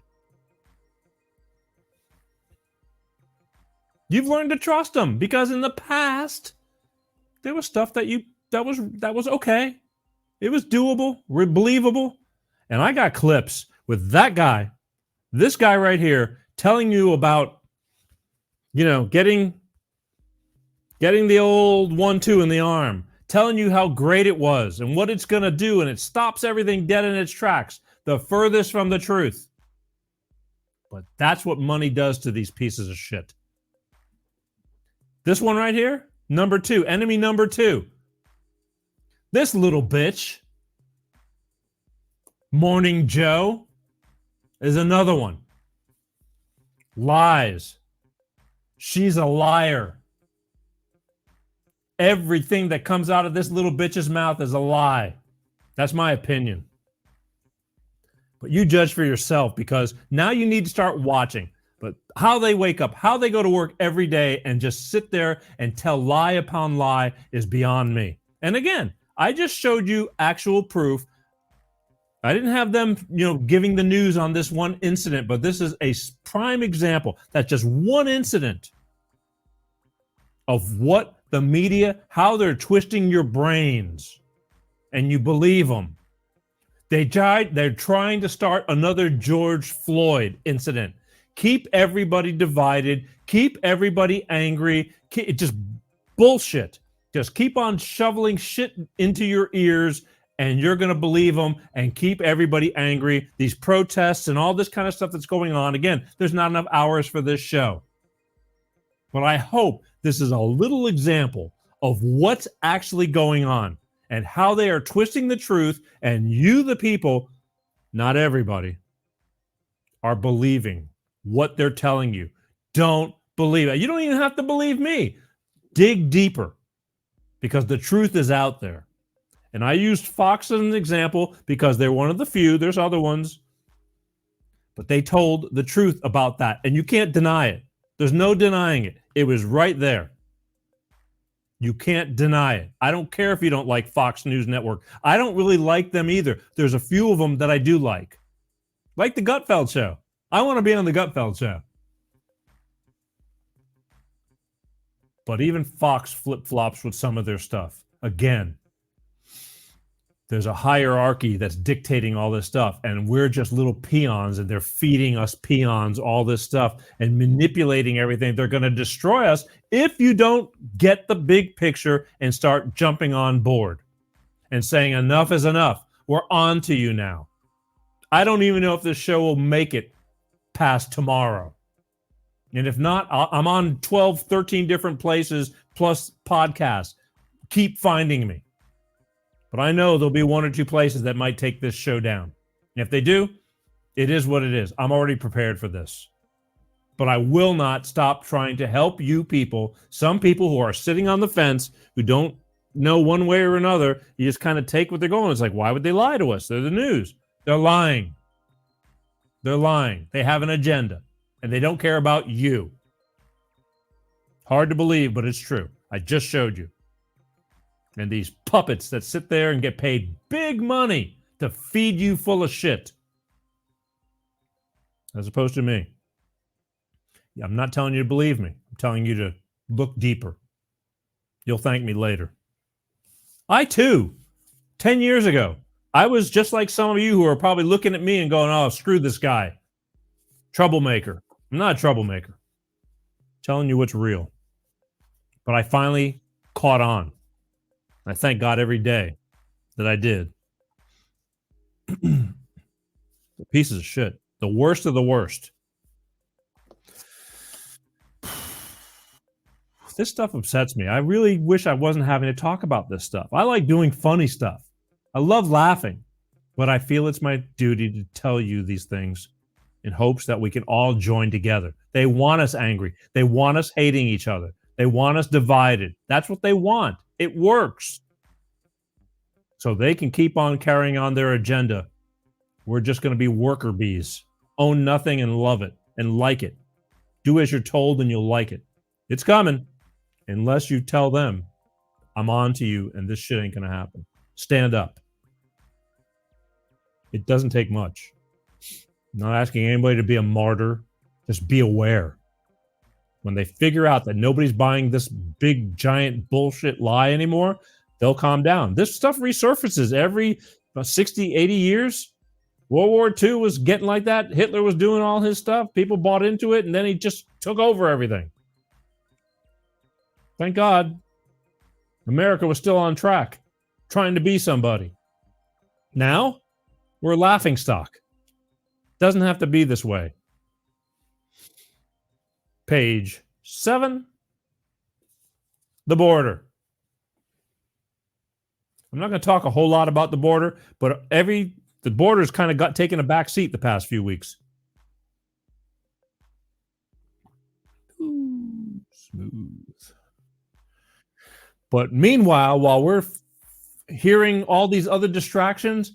You've learned to trust him because in the past, there was stuff that was okay. It was doable, believable. And I got clips with that guy, this guy right here, telling you about, getting the old 1-2 in the arm, telling you how great it was and what it's going to do, and it stops everything dead in its tracks, the furthest from the truth. But that's what money does to these pieces of shit. This one right here, number two, enemy number two. This little bitch, Morning Joe, is another one. Lies. She's a liar. Everything that comes out of this little bitch's mouth is a lie. That's my opinion. But you judge for yourself, because now you need to start watching. But how they wake up, how they go to work every day and just sit there and tell lie upon lie is beyond me. And again, I just showed you actual proof. I didn't have them, giving the news on this one incident, but this is a prime example. That's just one incident of what the media, how they're twisting your brains, and you believe them. They're trying to start another George Floyd incident. Keep everybody divided. Keep everybody angry. Just bullshit. Just keep on shoveling shit into your ears and you're going to believe them and keep everybody angry. These protests and all this kind of stuff that's going on. Again, there's not enough hours for this show. But I hope this is a little example of what's actually going on and how they are twisting the truth, and you, the people, not everybody, are believing what they're telling you. Don't believe it. You don't even have to believe me. Dig deeper, because the truth is out there. And I used Fox as an example because they're one of the few. There's other ones. But they told the truth about that. And you can't deny it. There's no denying it. It was right there. You can't deny it. I don't care if you don't like Fox News Network. I don't really like them either. There's a few of them that I do like. Like the Gutfeld Show. I want to be on the Gutfeld Show. But even Fox flip-flops with some of their stuff. Again, there's a hierarchy that's dictating all this stuff, and we're just little peons, and they're feeding us peons all this stuff and manipulating everything. They're going to destroy us if you don't get the big picture and start jumping on board and saying enough is enough. We're on to you now. I don't even know if this show will make it past tomorrow. And if not, I'm on 12, 13 different places plus podcasts. Keep finding me. But I know there'll be one or two places that might take this show down. And if they do, it is what it is. I'm already prepared for this. But I will not stop trying to help you people, some people who are sitting on the fence, who don't know one way or another. You just kind of take what they're going. It's like, why would they lie to us? They're the news. They're lying. They're lying. They have an agenda. And they don't care about you. Hard to believe, but it's true. I just showed you. And these puppets that sit there and get paid big money to feed you full of shit. As opposed to me. I'm not telling you to believe me. I'm telling you to look deeper. You'll thank me later. I too, 10 years ago, I was just like some of you who are probably looking at me and going, oh, screw this guy. Troublemaker. I'm not a troublemaker. I'm telling you what's real. But I finally caught on. I thank God every day that I did. The pieces of shit. The worst of the worst. This stuff upsets me. I really wish I wasn't having to talk about this stuff. I like doing funny stuff. I love laughing. But I feel it's my duty to tell you these things in hopes that we can all join together. They want us angry. They want us hating each other. They want us divided. That's what they want. It works. So they can keep on carrying on their agenda. We're just going to be worker bees. Own nothing and love it and like it. Do as you're told and you'll like it. It's coming. Unless you tell them, I'm on to you and this shit ain't going to happen. Stand up. It doesn't take much. I'm not asking anybody to be a martyr. Just be aware. When they figure out that nobody's buying this big, giant bullshit lie anymore, they'll calm down. This stuff resurfaces every 60, 80 years. World War II was getting like that. Hitler was doing all his stuff. People bought into it, and then he just took over everything. Thank God. America was still on track, trying to be somebody. Now, we're a laughingstock. Doesn't have to be this way. Page 7. The border. I'm not going to talk a whole lot about the border, but the border's kind of got taken a back seat the past few weeks. Ooh, smooth. But meanwhile, while we're hearing all these other distractions,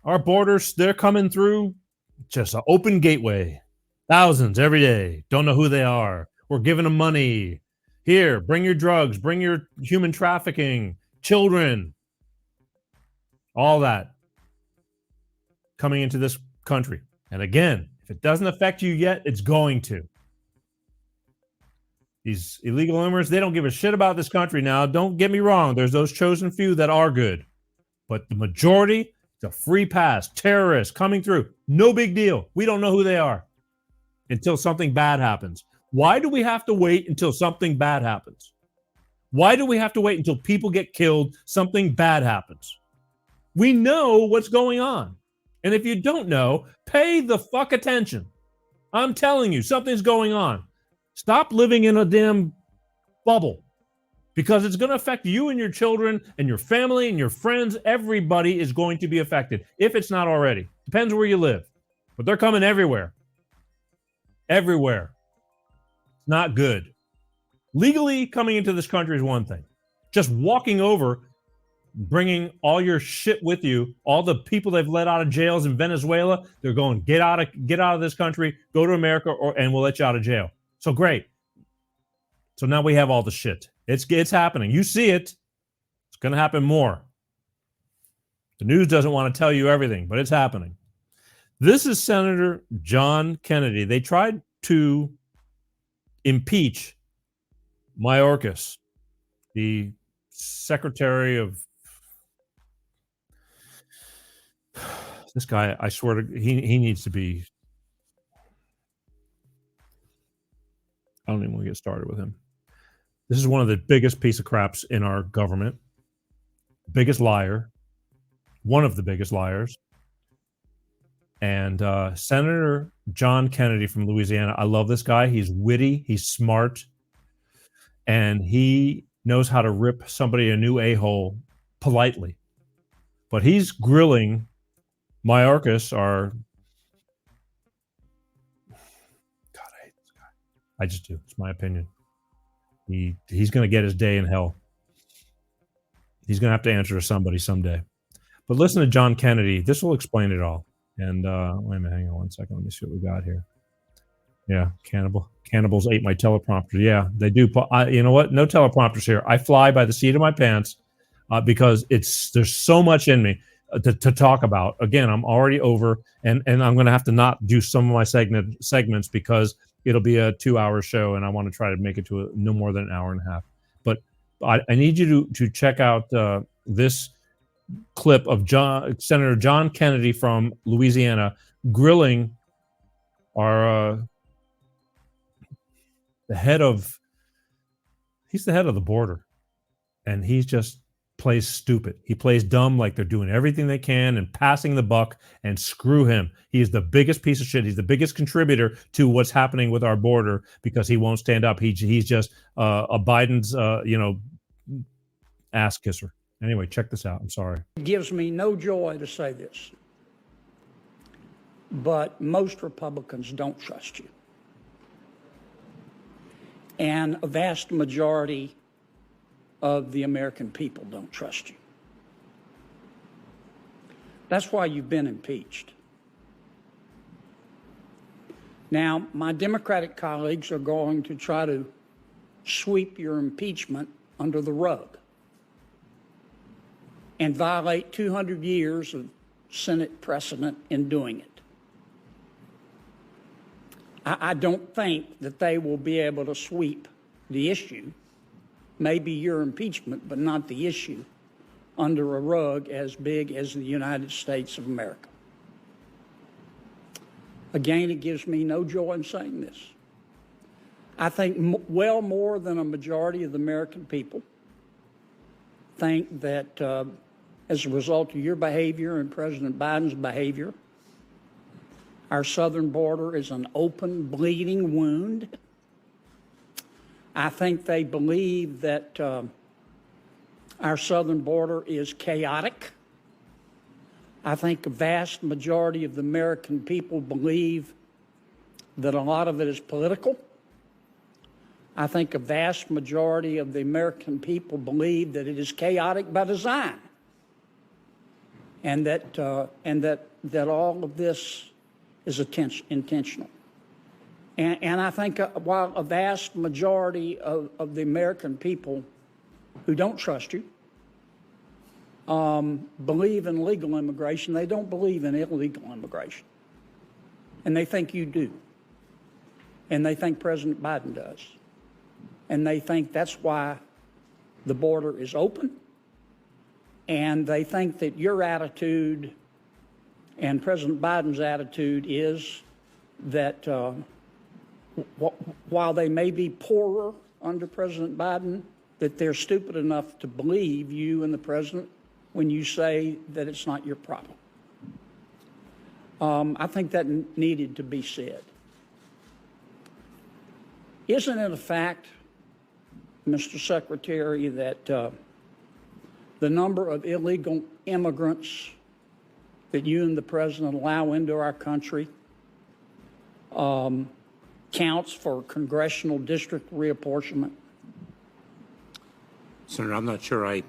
our borders, they're coming through just an open gateway. Thousands every day. Don't know who they are. We're giving them money. Here, bring your drugs, bring your human trafficking, children. All that coming into this country. And again, if it doesn't affect you yet, it's going to. These illegal immigrants, they don't give a shit about this country now. Don't get me wrong. There's those chosen few that are good. But the majority, it's a free pass. Terrorists coming through. No big deal. We don't know who they are until something bad happens. Why do we have to wait until something bad happens? Why do we have to wait until people get killed, something bad happens? We know what's going on. And if you don't know, pay the fuck attention. I'm telling you, something's going on. Stop living in a damn bubble, because it's going to affect you and your children and your family and your friends. Everybody is going to be affected, if it's not already. Depends where you live. But they're coming everywhere. Everywhere. It's not good. Legally coming into this country is one thing. Just walking over, bringing all your shit with you, all the people they've let out of jails in Venezuela, they're going, get out of this country, go to America, and we'll let you out of jail. So great. So now we have all the shit. It's happening. You see it. It's going to happen more. The news doesn't want to tell you everything, but it's happening. This is Senator John Kennedy. They tried to impeach Mayorkas, the Secretary of... This guy, I swear to... He needs to be... I don't even want to get started with him. This is one of the biggest piece of craps in our government. Biggest liar. One of the biggest liars. And Senator John Kennedy from Louisiana. I love this guy. He's witty. He's smart. And he knows how to rip somebody a new a-hole politely. But he's grilling Mayorkas, our... God, I hate this guy. I just do. It's my opinion. He's going to get his day in hell. He's going to have to answer to somebody someday. But listen to John Kennedy. This will explain it all. And wait a minute, hang on one second. Let me see what we got here. Yeah, cannibals ate my teleprompter. Yeah, they do. You know what? No teleprompters here. I fly by the seat of my pants because there's so much in me to talk about. Again, I'm already over, and I'm going to have to not do some of my segments because it'll be a 2-hour show, and I want to try to make it to no more than an hour and a half. But I need you to check out this clip of Senator John Kennedy from Louisiana grilling our he's the head of the border, and he just plays stupid. He plays dumb, like they're doing everything they can and passing the buck, and screw him. He's the biggest piece of shit. He's the biggest contributor to what's happening with our border because he won't stand up. He's just a Biden's ass kisser. Anyway, check this out. I'm sorry. It gives me no joy to say this, but most Republicans don't trust you. And a vast majority of the American people don't trust you. That's why you've been impeached. Now, my Democratic colleagues are going to try to sweep your impeachment under the rug and violate 200 years of Senate precedent in doing it. I don't think that they will be able to sweep the issue, maybe your impeachment, but not the issue, under a rug as big as the United States of America. Again, it gives me no joy in saying this. I think well more than a majority of the American people think that as a result of your behavior and President Biden's behavior, our southern border is an open, bleeding wound. I think they believe that our southern border is chaotic. I think a vast majority of the American people believe that a lot of it is political. I think a vast majority of the American people believe that it is chaotic by design, and that all of this is intentional. And I think while a vast majority of the American people who don't trust you believe in legal immigration, they don't believe in illegal immigration. And they think you do. And they think President Biden does. And they think that's why the border is open. And they think that your attitude and President Biden's attitude is that while they may be poorer under President Biden, that they're stupid enough to believe you and the president when you say that it's not your problem. I think that needed to be said. Isn't it a fact, Mr. Secretary, that the number of illegal immigrants that you and the president allow into our country counts for congressional district reapportionment? Senator, I'm not sure I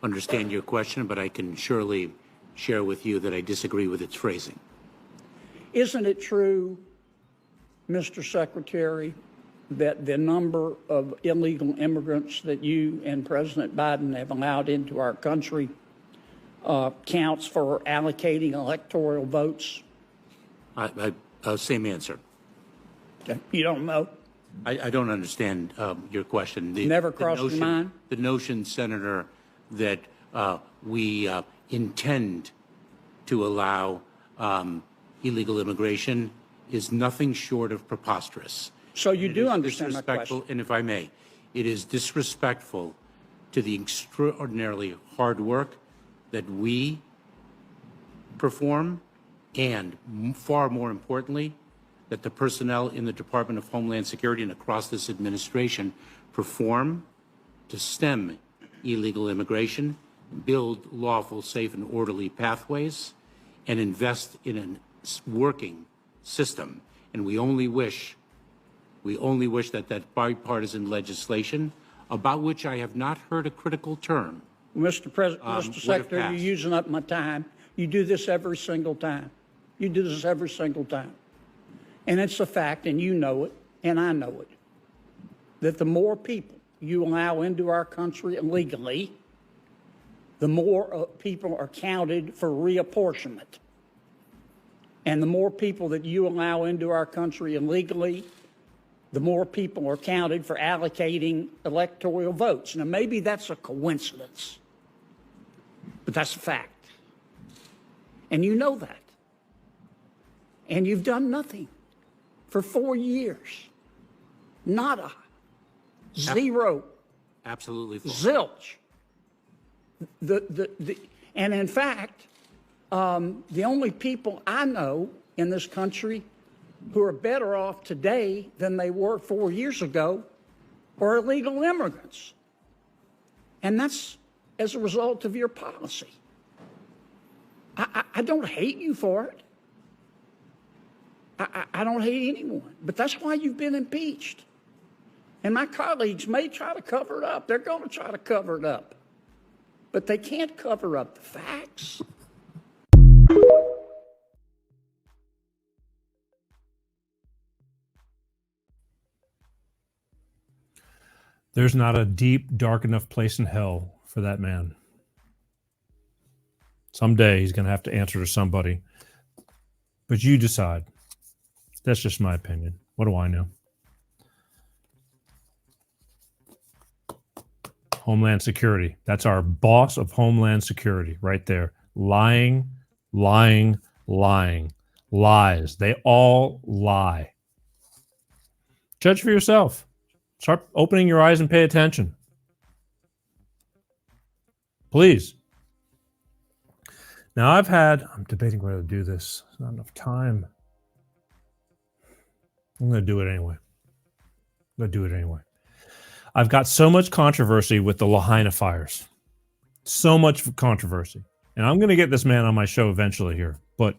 understand your question, but I can surely share with you that I disagree with its phrasing. Isn't it true, Mr. Secretary, that the number of illegal immigrants that you and President Biden have allowed into our country counts for allocating electoral votes? Same answer. Okay. You don't know? I don't understand your question. Never crossed your mind? The notion, Senator, that we intend to allow illegal immigration is nothing short of preposterous. So you do understand my question? And if I may, it is disrespectful to the extraordinarily hard work that we perform, and far more importantly, that the personnel in the Department of Homeland Security and across this administration perform to stem illegal immigration, build lawful, safe, and orderly pathways, and invest in a working system. And we only wish that bipartisan legislation, about which I have not heard a critical term. Mr. Secretary, you're using up my time. You do this every single time. You do this every single time. And it's a fact, and you know it, and I know it, that the more people you allow into our country illegally, the more people are counted for reapportionment. And the more people that you allow into our country illegally, the more people are counted for allocating electoral votes. Now, maybe that's a coincidence, but that's a fact. And you know that. And you've done nothing for 4 years. Nada. Zero. Absolutely. Zilch. And in fact, the only people I know in this country who are better off today than they were 4 years ago are illegal immigrants. And that's as a result of your policy. I don't hate you for it. I don't hate anyone, but that's why you've been impeached. And my colleagues may try to cover it up. They're going to try to cover it up, but they can't cover up the facts. There's not a deep, dark enough place in hell for that man. Someday he's going to have to answer to somebody. But you decide. That's just my opinion. What do I know? Homeland Security. That's our boss of Homeland Security right there. Lying, lying, lying. Lies. They all lie. Judge for yourself. Start opening your eyes and pay attention. Please. Now I'm debating whether to do this. There's not enough time. I'm going to do it anyway. I've got so much controversy with the Lahaina fires. So much controversy. And I'm going to get this man on my show eventually here. But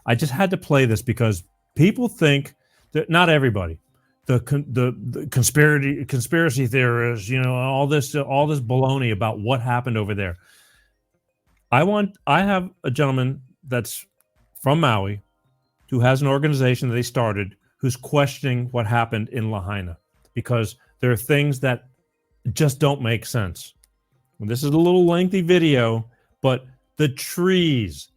I just had to play this because people think that, not everybody, the conspiracy theorists, all this baloney about what happened over there. I have a gentleman that's from Maui who has an organization that they started who's questioning what happened in Lahaina because there are things that just don't make sense. Well, this is a little lengthy video, but the trees.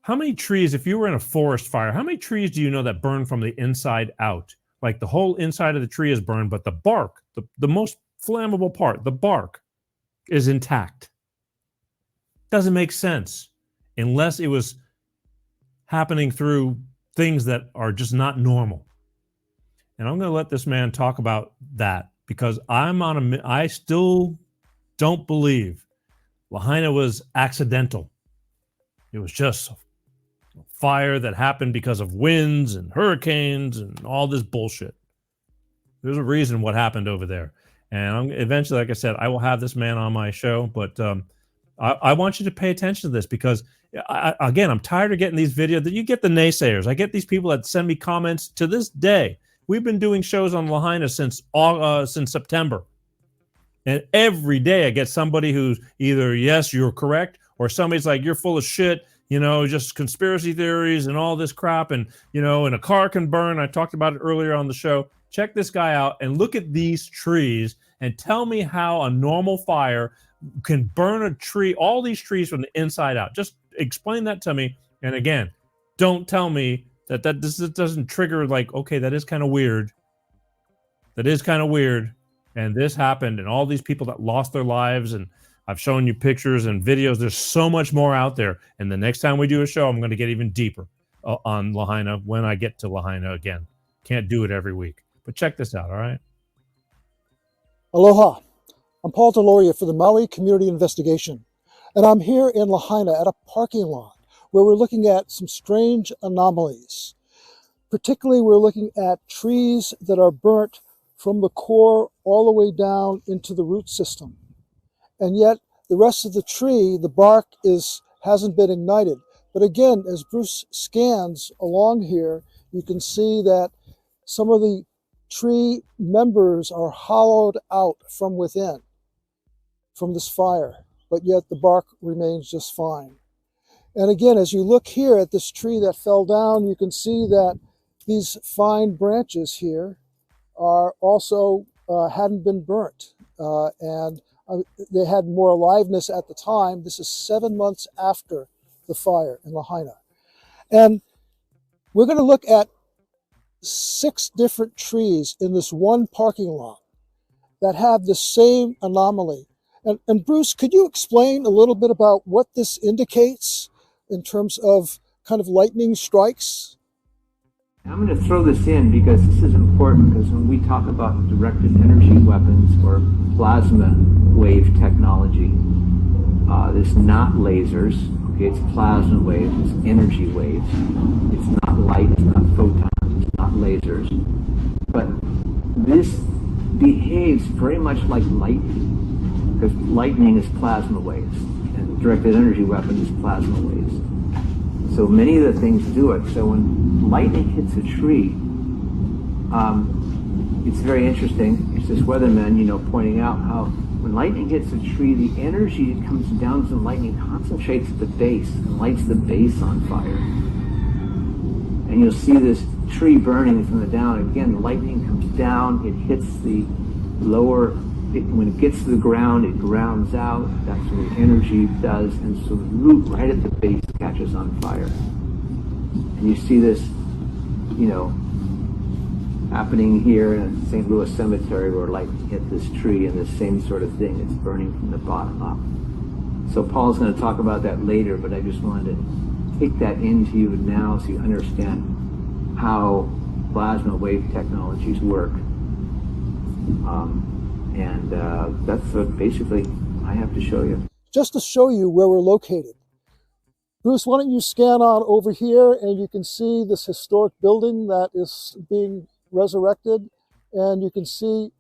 How many trees, if you were in a forest fire, how many trees do you know that burn from the inside out? Like the whole inside of the tree is burned, but the bark, the most flammable part, the bark, is intact. Doesn't make sense unless it was happening through things that are just not normal. And I'm going to let this man talk about that because I still don't believe Lahaina was accidental. It was just a fire that happened because of winds and hurricanes and all this bullshit. There's a reason what happened over there. And eventually, like I said, I will have this man on my show. But I want you to pay attention to this because, again, I'm tired of getting these videos. That you get the naysayers. I get these people that send me comments to this day. We've been doing shows on Lahaina since September. And every day I get somebody who's either, yes, you're correct, or somebody's like, you're full of shit, you know, just conspiracy theories and all this crap. And, you know, and a car can burn. I talked about it earlier on the show. Check this guy out and look at these trees and tell me how a normal fire can burn a tree, all these trees from the inside out. Just explain that to me. And again, don't tell me that this doesn't trigger like, okay, that is kind of weird. That is kind of weird. And this happened, and all these people that lost their lives, and I've shown you pictures and videos. There's so much more out there. And the next time we do a show, I'm going to get even deeper on Lahaina when I get to Lahaina again. Can't do it every week. But check this out, all right? Aloha. I'm Paul Deloria for the Maui Community Investigation. And I'm here in Lahaina at a parking lot where we're looking at some strange anomalies. Particularly, we're looking at trees that are burnt from the core all the way down into the root system. And yet the rest of the tree, the bark hasn't been ignited. But again, as Bruce scans along here, you can see that some of the tree members are hollowed out from within, from this fire, but yet the bark remains just fine. And again, as you look here at this tree that fell down, you can see that these fine branches here are also hadn't been burnt, and they had more aliveness at the time. This is 7 months after the fire in Lahaina. And we're going to look at 6 different trees in this one parking lot that have the same anomaly. And Bruce, could you explain a little bit about what this indicates in terms of kind of lightning strikes? I'm going to throw this in because this is important, because when we talk about directed energy weapons or plasma wave technology, it's not lasers, okay, it's plasma waves, it's energy waves. It's not light, it's not photons, it's not lasers. But this behaves very much like lightning, because lightning is plasma waves, and directed energy weapon is plasma waves. So many of the things do it. So when lightning hits a tree, it's very interesting. It's this weatherman, pointing out how when lightning hits a tree, the energy that comes down from lightning concentrates at the base and lights the base on fire. And you'll see this tree burning from the down. Again, the lightning comes down, it hits the lower, when it gets to the ground, it grounds out. That's what the energy does. And so the root right at the base catches on fire. And you see this, happening here in St. Louis Cemetery where lightning hit this tree, and the same sort of thing. It's burning from the bottom up. So Paul's going to talk about that later, but I just wanted to take that into you now so you understand how plasma wave technologies work. That's what basically I have to show you. Just to show you where we're located. Bruce, why don't you scan on over here, and you can see this historic building that is being resurrected. And you can see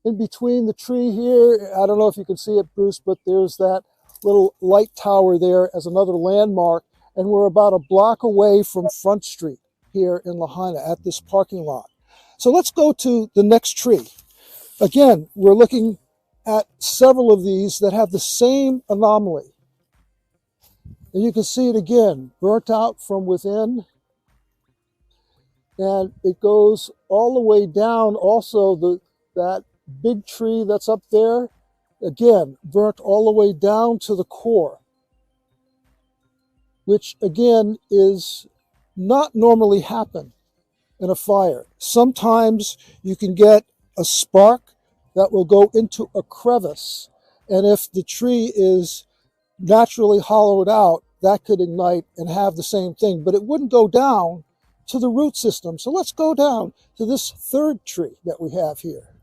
in between the tree here, I don't know if you can see it, Bruce, but there's that little light tower there as another landmark. And we're about a block away from Front Street here in Lahaina at this parking lot. So let's go to the next tree. Again, we're looking at several of these that have the same anomaly. And you can see it again, burnt out from within. And it goes all the way down. Also, that big tree that's up there, again, burnt all the way down to the core, which again is not normally happen in a fire. Sometimes you can get a spark that will go into a crevice, and if the tree is naturally hollowed out, that could ignite and have the same thing, but it wouldn't go down to the root system. So let's go down to this third tree that we have here,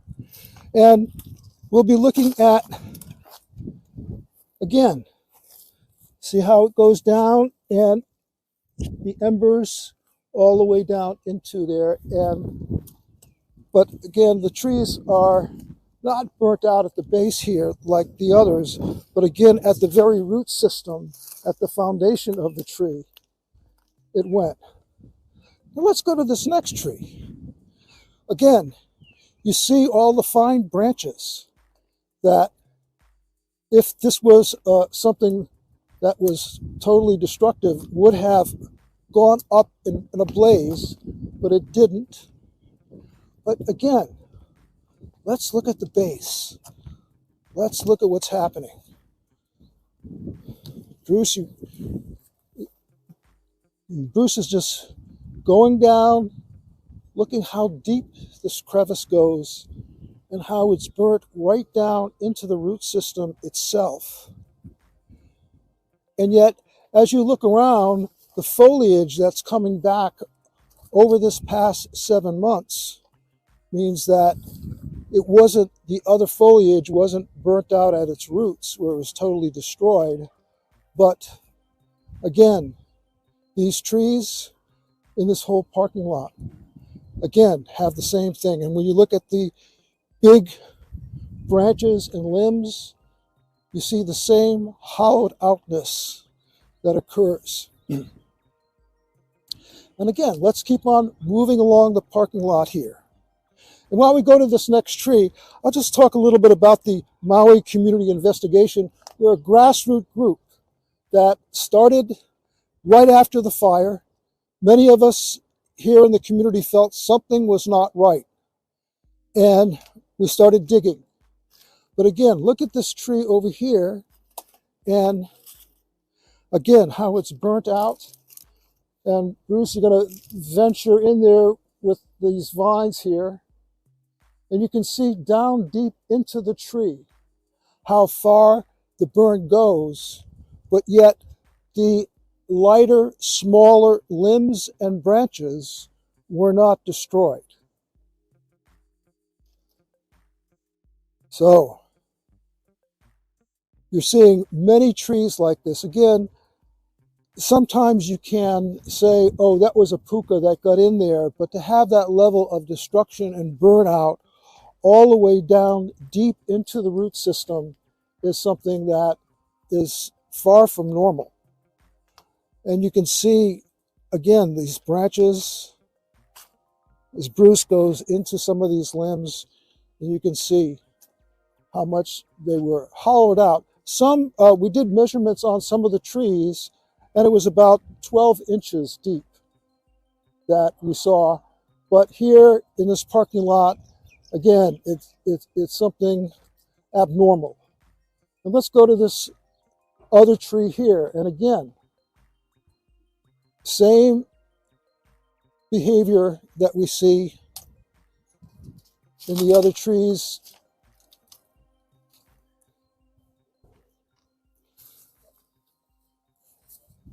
and we'll be looking at Again, see how it goes down, and the embers all the way down into there. But again, the trees are not burnt out at the base here like the others, but again, at the very root system, at the foundation of the tree, it went. Now let's go to this next tree. Again, you see all the fine branches that, if this was something that was totally destructive, would have gone up in a blaze, but it didn't. But again, let's look at the base. Let's look at what's happening. Bruce is just going down, looking how deep this crevice goes and how it's burnt right down into the root system itself. And yet, as you look around, the foliage that's coming back over this past 7 months means that it wasn't, the other foliage wasn't burnt out at its roots where it was totally destroyed. But again, these trees in this whole parking lot, again, have the same thing. And when you look at the big branches and limbs, you see the same hollowed outness that occurs. And again, let's keep on moving along the parking lot here. And while we go to this next tree, I'll just talk a little bit about the Maui Community Investigation. We're a grassroots group that started right after the fire. Many of us here in the community felt something was not right, and we started digging. But again, look at this tree over here, and again, how it's burnt out. And Bruce, you're going to venture in there with these vines here, and you can see down deep into the tree how far the burn goes, but yet the lighter, smaller limbs and branches were not destroyed. So you're seeing many trees like this. Again, sometimes you can say, oh, that was a puka that got in there, but to have that level of destruction and burnout all the way down deep into the root system is something that is far from normal. And you can see, again, these branches, as Bruce goes into some of these limbs, and you can see how much they were hollowed out. Some, we did measurements on some of the trees, and it was about 12 inches deep that we saw. But here in this parking lot, again, it's something abnormal. And let's go to this other tree here. And again, same behavior that we see in the other trees.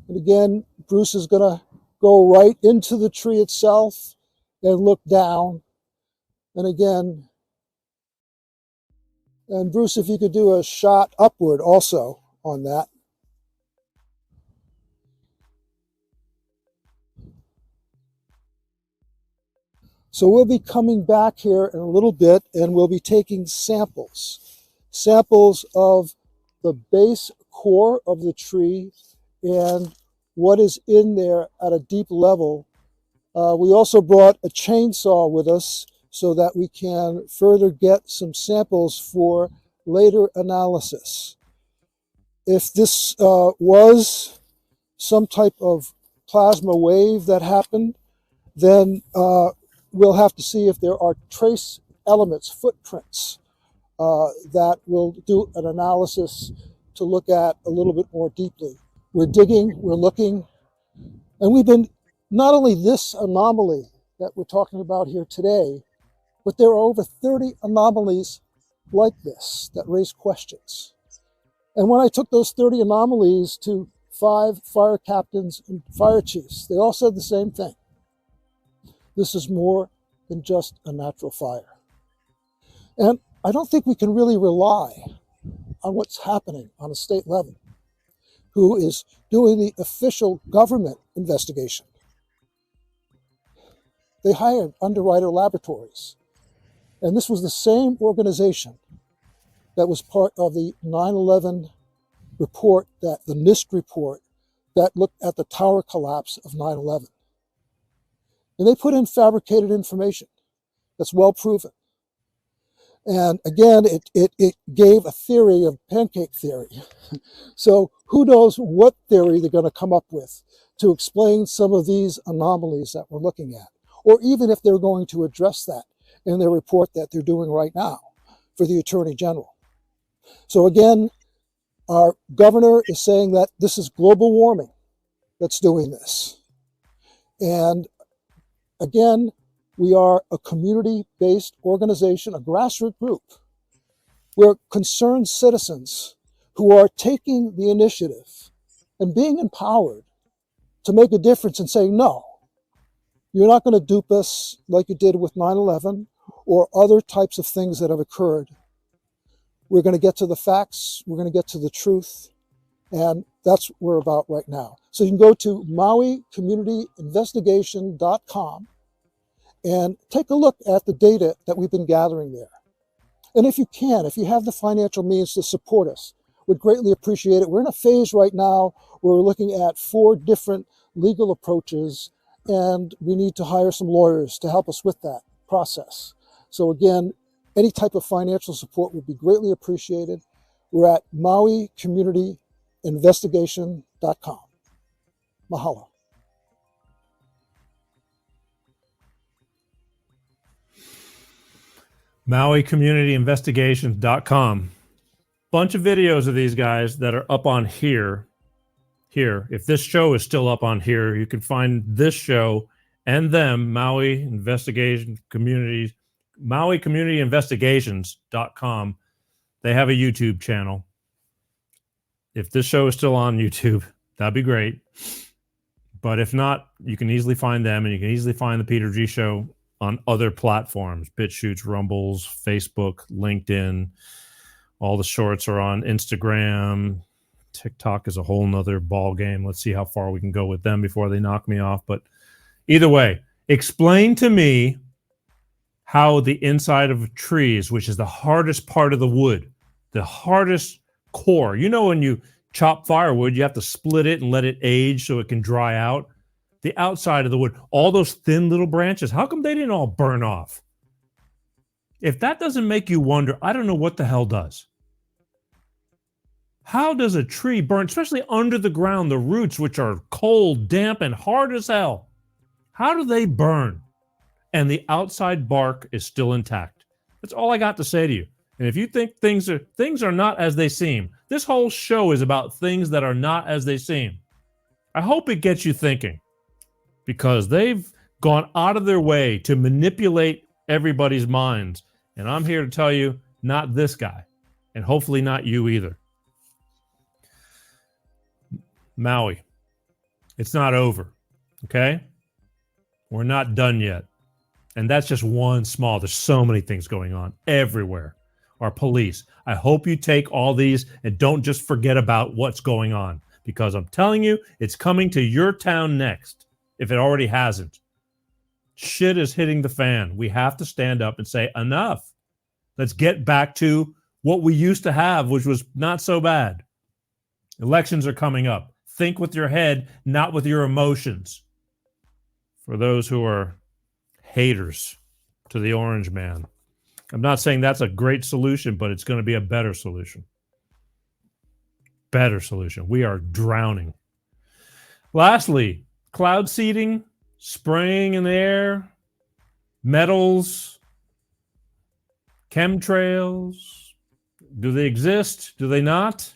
And again, Bruce is going to go right into the tree itself and look down. And again, and Bruce, if you could do a shot upward also on that. So we'll be coming back here in a little bit, and we'll be taking samples of the base core of the tree and what is in there at a deep level. We also brought a chainsaw with us so that we can further get some samples for later analysis. If this was some type of plasma wave that happened, then we'll have to see if there are trace elements, footprints, that we'll do an analysis to look at a little bit more deeply. We're digging, we're looking, and we've been, not only this anomaly that we're talking about here today, but there are over 30 anomalies like this that raise questions. And when I took those 30 anomalies to 5 fire captains and fire chiefs, they all said the same thing. This is more than just a natural fire. And I don't think we can really rely on what's happening on a state level, who is doing the official government investigation. They hired Underwriter Laboratories. And this was the same organization that was part of the 9/11 report, the NIST report that looked at the tower collapse of 9/11. And they put in fabricated information that's well proven. And again, it gave a theory of pancake theory. So who knows what theory they're going to come up with to explain some of these anomalies that we're looking at, or even if they're going to address that in their report that they're doing right now for the Attorney General. So again, our governor is saying that this is global warming that's doing this. And again, we are a community-based organization, a grassroots group. We're concerned citizens who are taking the initiative and being empowered to make a difference and saying, no, you're not going to dupe us like you did with 9/11 or other types of things that have occurred. We're going to get to the facts. We're going to get to the truth. And that's what we're about right now. So you can go to MauiCommunityInvestigation.com and take a look at the data that we've been gathering there. And if you can, if you have the financial means to support us, we'd greatly appreciate it. We're in a phase right now where we're looking at 4 different legal approaches, and we need to hire some lawyers to help us with that process. So again, any type of financial support would be greatly appreciated. We're at MauiCommunityInvestigation.com. Mahalo. MauiCommunityInvestigations.com. Bunch of videos of these guys that are up on here. If this show is still up on here, you can find this show and them, Maui Investigation Communities, MauiCommunityInvestigations.com. They have a YouTube channel. If this show is still on YouTube, that'd be great. But if not, you can easily find them, and you can easily find the Peter G Show on other platforms, BitChutes, Rumbles, Facebook, LinkedIn. All the shorts are on Instagram. TikTok is a whole nother ball game. Let's see how far we can go with them before they knock me off. But either way, explain to me how the inside of trees, which is the hardest part of the wood, the hardest core. You know, when you chop firewood, you have to split it and let it age so it can dry out. The outside of the wood, all those thin little branches, how come they didn't all burn off? If that doesn't make you wonder, I don't know what the hell does. How does a tree burn, especially under the ground, the roots, which are cold, damp, and hard as hell? How do they burn? And the outside bark is still intact. That's all I got to say to you. And if you think things are not as they seem, this whole show is about things that are not as they seem. I hope it gets you thinking, because they've gone out of their way to manipulate everybody's minds. And I'm here to tell you, not this guy, and hopefully not you either. Maui, it's not over, okay? We're not done yet. And that's just one small. There's so many things going on everywhere. Our police. I hope you take all these and don't just forget about what's going on, because I'm telling you, it's coming to your town next, if it already hasn't. Shit is hitting the fan. We have to stand up and say, enough. Let's get back to what we used to have, which was not so bad. Elections are coming up. Think with your head, not with your emotions. For those who are haters to the orange man, I'm not saying that's a great solution, but it's going to be a better solution. Better solution. We are drowning. Lastly, cloud seeding, spraying in the air, metals, chemtrails. Do they exist? Do they not?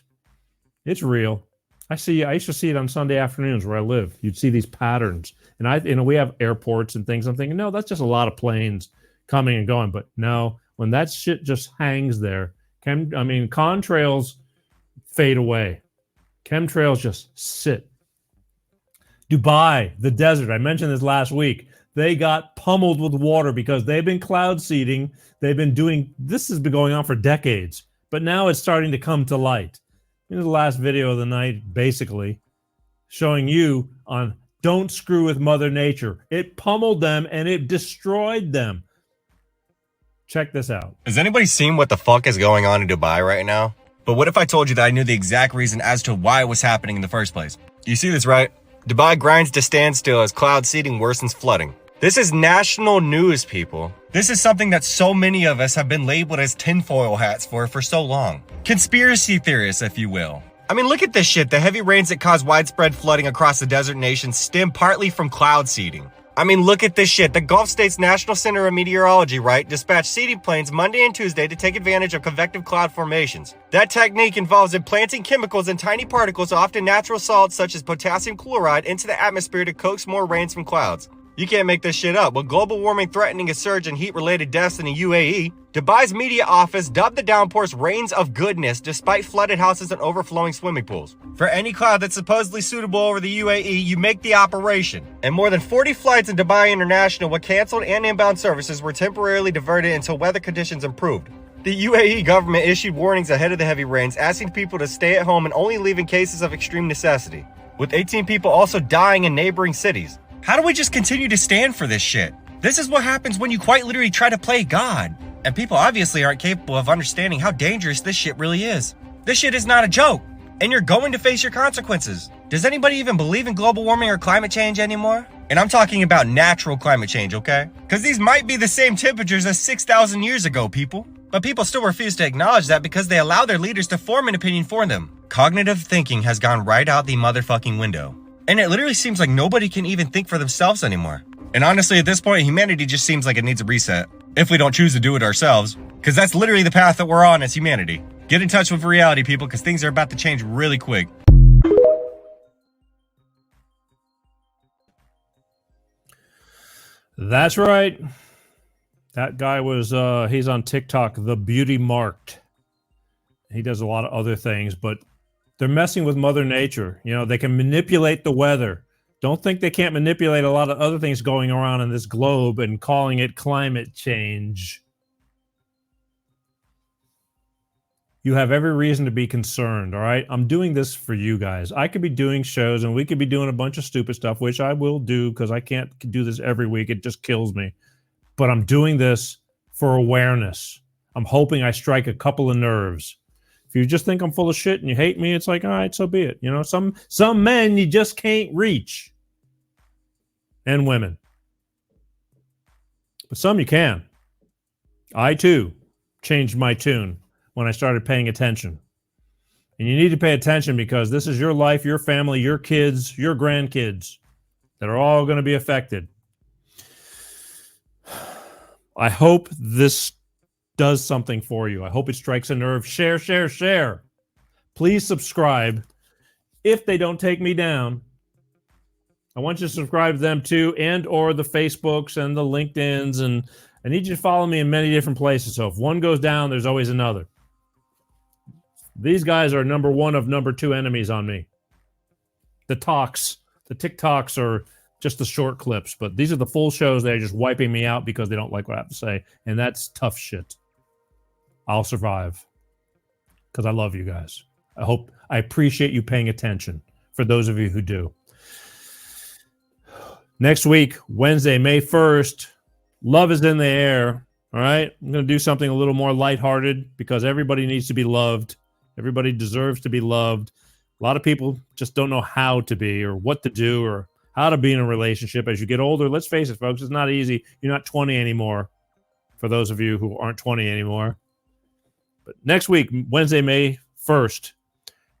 It's real. I used to see it on Sunday afternoons where I live. You'd see these patterns. And we have airports and things. I'm thinking, no, that's just a lot of planes coming and going. But no, when that shit just hangs there, contrails fade away. Chemtrails just sit. Dubai, the desert, I mentioned this last week. They got pummeled with water because they've been cloud seeding. This has been going on for decades. But now it's starting to come to light. Here's the last video of the night, basically, showing you on don't screw with Mother Nature. It pummeled them and it destroyed them. Check this out. Has anybody seen what the fuck is going on in Dubai right now? But what if I told you that I knew the exact reason as to why it was happening in the first place? You see this, right? Dubai grinds to standstill as cloud seeding worsens flooding. This is national news, people. This is something that so many of us have been labeled as tinfoil hats for so long. Conspiracy theorists, if you will. I mean, look at this shit. The heavy rains that caused widespread flooding across the desert nation stem partly from cloud seeding. I mean, look at this shit. The Gulf States National Center of Meteorology, right, dispatched seeding planes Monday and Tuesday to take advantage of convective cloud formations. That technique involves implanting chemicals and tiny particles, often natural salts such as potassium chloride, into the atmosphere to coax more rains from clouds. You can't make this shit up. With global warming threatening a surge in heat-related deaths in the UAE, Dubai's media office dubbed the downpours rains of goodness despite flooded houses and overflowing swimming pools. For any cloud that's supposedly suitable over the UAE, you make the operation. And more than 40 flights in Dubai International with canceled and inbound services were temporarily diverted until weather conditions improved. The UAE government issued warnings ahead of the heavy rains, asking people to stay at home and only leave in cases of extreme necessity, with 18 people also dying in neighboring cities. How do we just continue to stand for this shit? This is what happens when you quite literally try to play God. And people obviously aren't capable of understanding how dangerous this shit really is. This shit is not a joke, and you're going to face your consequences. Does anybody even believe in global warming or climate change anymore? And I'm talking about natural climate change, okay? Because these might be the same temperatures as 6,000 years ago, people. But people still refuse to acknowledge that because they allow their leaders to form an opinion for them. Cognitive thinking has gone right out the motherfucking window. And it literally seems like nobody can even think for themselves anymore. And honestly, at this point, humanity just seems like it needs a reset. If we don't choose to do it ourselves. Because that's literally the path that we're on as humanity. Get in touch with reality, people, because things are about to change really quick. That's right. That guy was, he's on TikTok, The Beauty Marked. He does a lot of other things, but they're messing with Mother Nature. You know, they can manipulate the weather. Don't think they can't manipulate a lot of other things going around in this globe and calling it climate change. You have every reason to be concerned, all right? I'm doing this for you guys. I could be doing shows and we could be doing a bunch of stupid stuff, which I will do because I can't do this every week. It just kills me. But I'm doing this for awareness. I'm hoping I strike a couple of nerves. If you just think I'm full of shit and you hate me, it's like, all right, so be it. You know, some men you just can't reach. And women. But some you can. I, too, changed my tune when I started paying attention. And you need to pay attention because this is your life, your family, your kids, your grandkids that are all going to be affected. I hope this does something for you. I hope it strikes a nerve. Share, share, share. Please subscribe. If they don't take me down, I want you to subscribe to them too, and or the Facebooks and the LinkedIns, and I need you to follow me in many different places. So if one goes down, there's always another. These guys are number one of number two enemies on me. The TikToks are just the short clips, but these are the full shows. They're just wiping me out because they don't like what I have to say, and that's tough shit. I'll survive because I love you guys. I appreciate you paying attention for those of you who do. Next week, Wednesday, May 1st, love is in the air. All right? I'm going to do something a little more lighthearted because everybody needs to be loved. Everybody deserves to be loved. A lot of people just don't know how to be or what to do or how to be in a relationship as you get older. Let's face it, folks, it's not easy. You're not 20 anymore, for those of you who aren't 20 anymore. But next week, Wednesday, May 1st,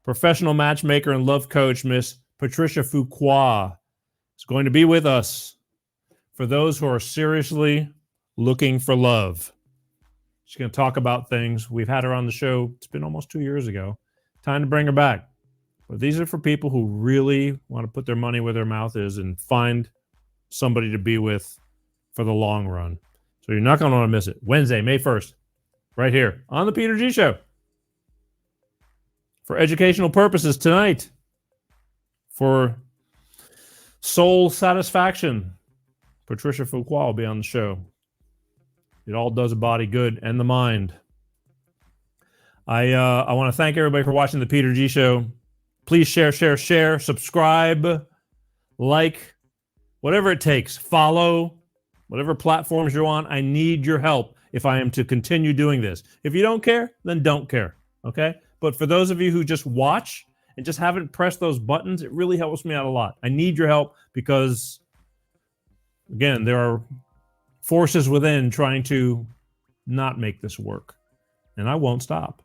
professional matchmaker and love coach, Miss Patricia Fuqua, is going to be with us for those who are seriously looking for love. She's going to talk about things. We've had her on the show. It's been almost 2 years ago. Time to bring her back. But these are for people who really want to put their money where their mouth is and find somebody to be with for the long run. So you're not going to want to miss it. Wednesday, May 1st, right here on the Peter G Show. For educational purposes tonight, for soul satisfaction, Patricia Fuqua will be on the show. It all does a body good and the mind. I want to thank everybody for watching the Peter G Show. Please share, subscribe, like, whatever it takes. Follow, whatever platforms you're on. I need your help if I am to continue doing this. If you don't care, then don't care, okay? But for those of you who just watch and just haven't pressed those buttons, it really helps me out a lot. I need your help because, again, there are forces within trying to not make this work. And I won't stop.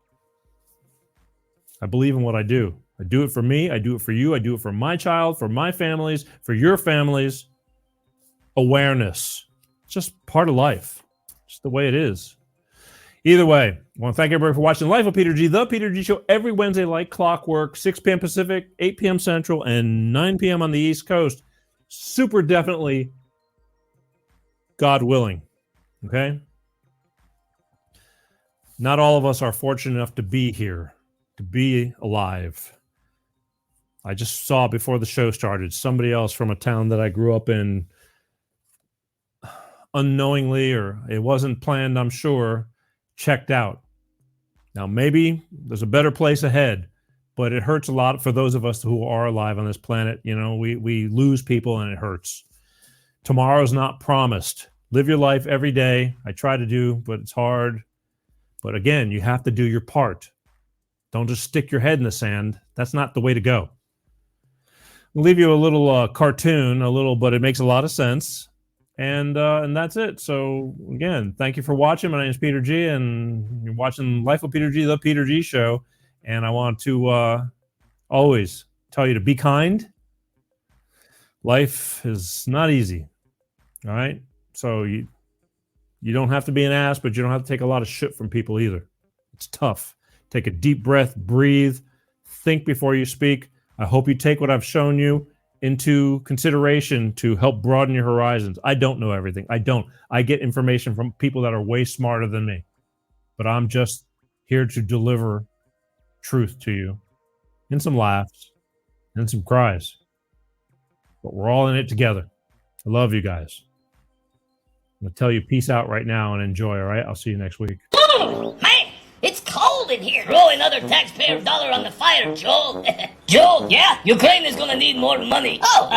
I believe in what I do. I do it for me. I do it for you. I do it for my child, for my families, for your families. Awareness. It's just part of life. Just the way it is. Either way, I want to thank everybody for watching Life of Peter G, The Peter G Show, every Wednesday like clockwork, 6 p.m. Pacific, 8 p.m. Central, and 9 p.m. on the East Coast. Super definitely God willing. Okay? Not all of us are fortunate enough to be here, to be alive. I just saw before the show started somebody else from a town that I grew up in unknowingly, or it wasn't planned, I'm sure, checked out. Now, maybe there's a better place ahead, but it hurts a lot for those of us who are alive on this planet. You know, we lose people and it hurts. Tomorrow's not promised. Live your life every day. I try to do, but it's hard. But again, you have to do your part. Don't just stick your head in the sand. That's not the way to go. I'll leave you a little cartoon, but it makes a lot of sense. And that's it. So, again, thank you for watching. My name is Peter G, and you're watching Life of Peter G, The Peter G Show. And I want to always tell you to be kind. Life is not easy. All right? So you don't have to be an ass, but you don't have to take a lot of shit from people either. It's tough. Take a deep breath, breathe, think before you speak. I hope you take what I've shown you into consideration to help broaden your horizons. I don't know everything. I don't. I get information from people that are way smarter than me. But I'm just here to deliver truth to you. And some laughs. And some cries. But we're all in it together. I love you guys. I'm going to tell you peace out right now and enjoy, all right? I'll see you next week. Man, it's cold in here. Throw another taxpayer dollar on the fire, Joel. Joel, yeah? Ukraine is gonna need more money. Oh,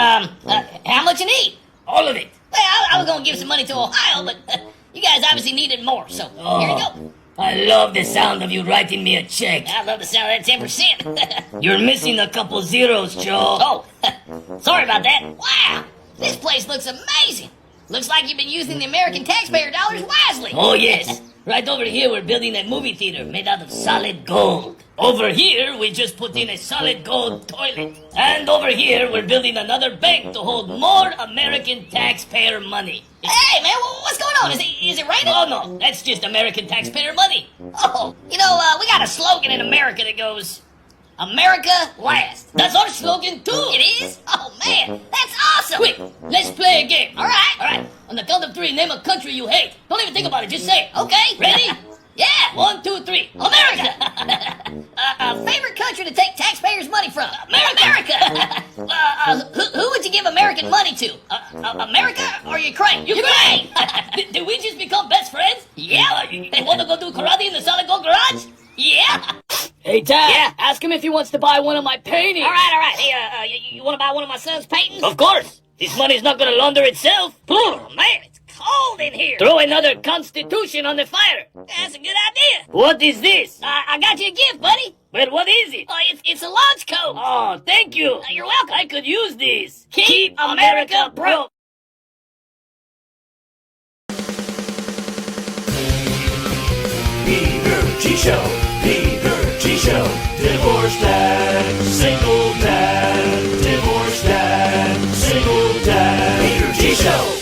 how much you need? All of it. Well, I was gonna give some money to Ohio, but you guys obviously needed more, so here you go. I love the sound of you writing me a check. I love the sound of that 10%. You're missing a couple zeros, Joel. Oh, sorry about that. Wow, this place looks amazing. Looks like you've been using the American taxpayer dollars wisely. Oh, yes. Right over here, we're building a movie theater made out of solid gold. Over here, we just put in a solid gold toilet. And over here, we're building another bank to hold more American taxpayer money. Hey, man, what's going on? Is it raining? Oh, no, that's just American taxpayer money. Oh, you know, we got a slogan in America that goes, America last. That's our slogan, too. It is? Oh, man, that's awesome. Quick, let's play a game. All right. On the count of 3, name a country you hate. Don't even think about it, just say it. Okay, ready? Yeah, 1, 2, 3. America. Favorite country to take taxpayers' money from? America. Who would you give American money to? America or Ukraine? Ukraine. Did we just become best friends? Yeah. They want to go do karate in the solid gold garage? Yeah. Hey, Ty. Yeah. Ask him if he wants to buy one of my paintings. All right. Hey, you want to buy one of my son's paintings? Of course. This money's not going to launder itself. Oh, man, it's cold in here. Throw another Constitution on the fire. That's a good idea. What is this? I got you a gift, buddy. But what is it? It's a launch coat. Oh, thank you. You're welcome. I could use this. Keep America broke. Peter G Show. Peter G Show. Divorced dad, single dad. Divorced dad, single dad. Peter G Show.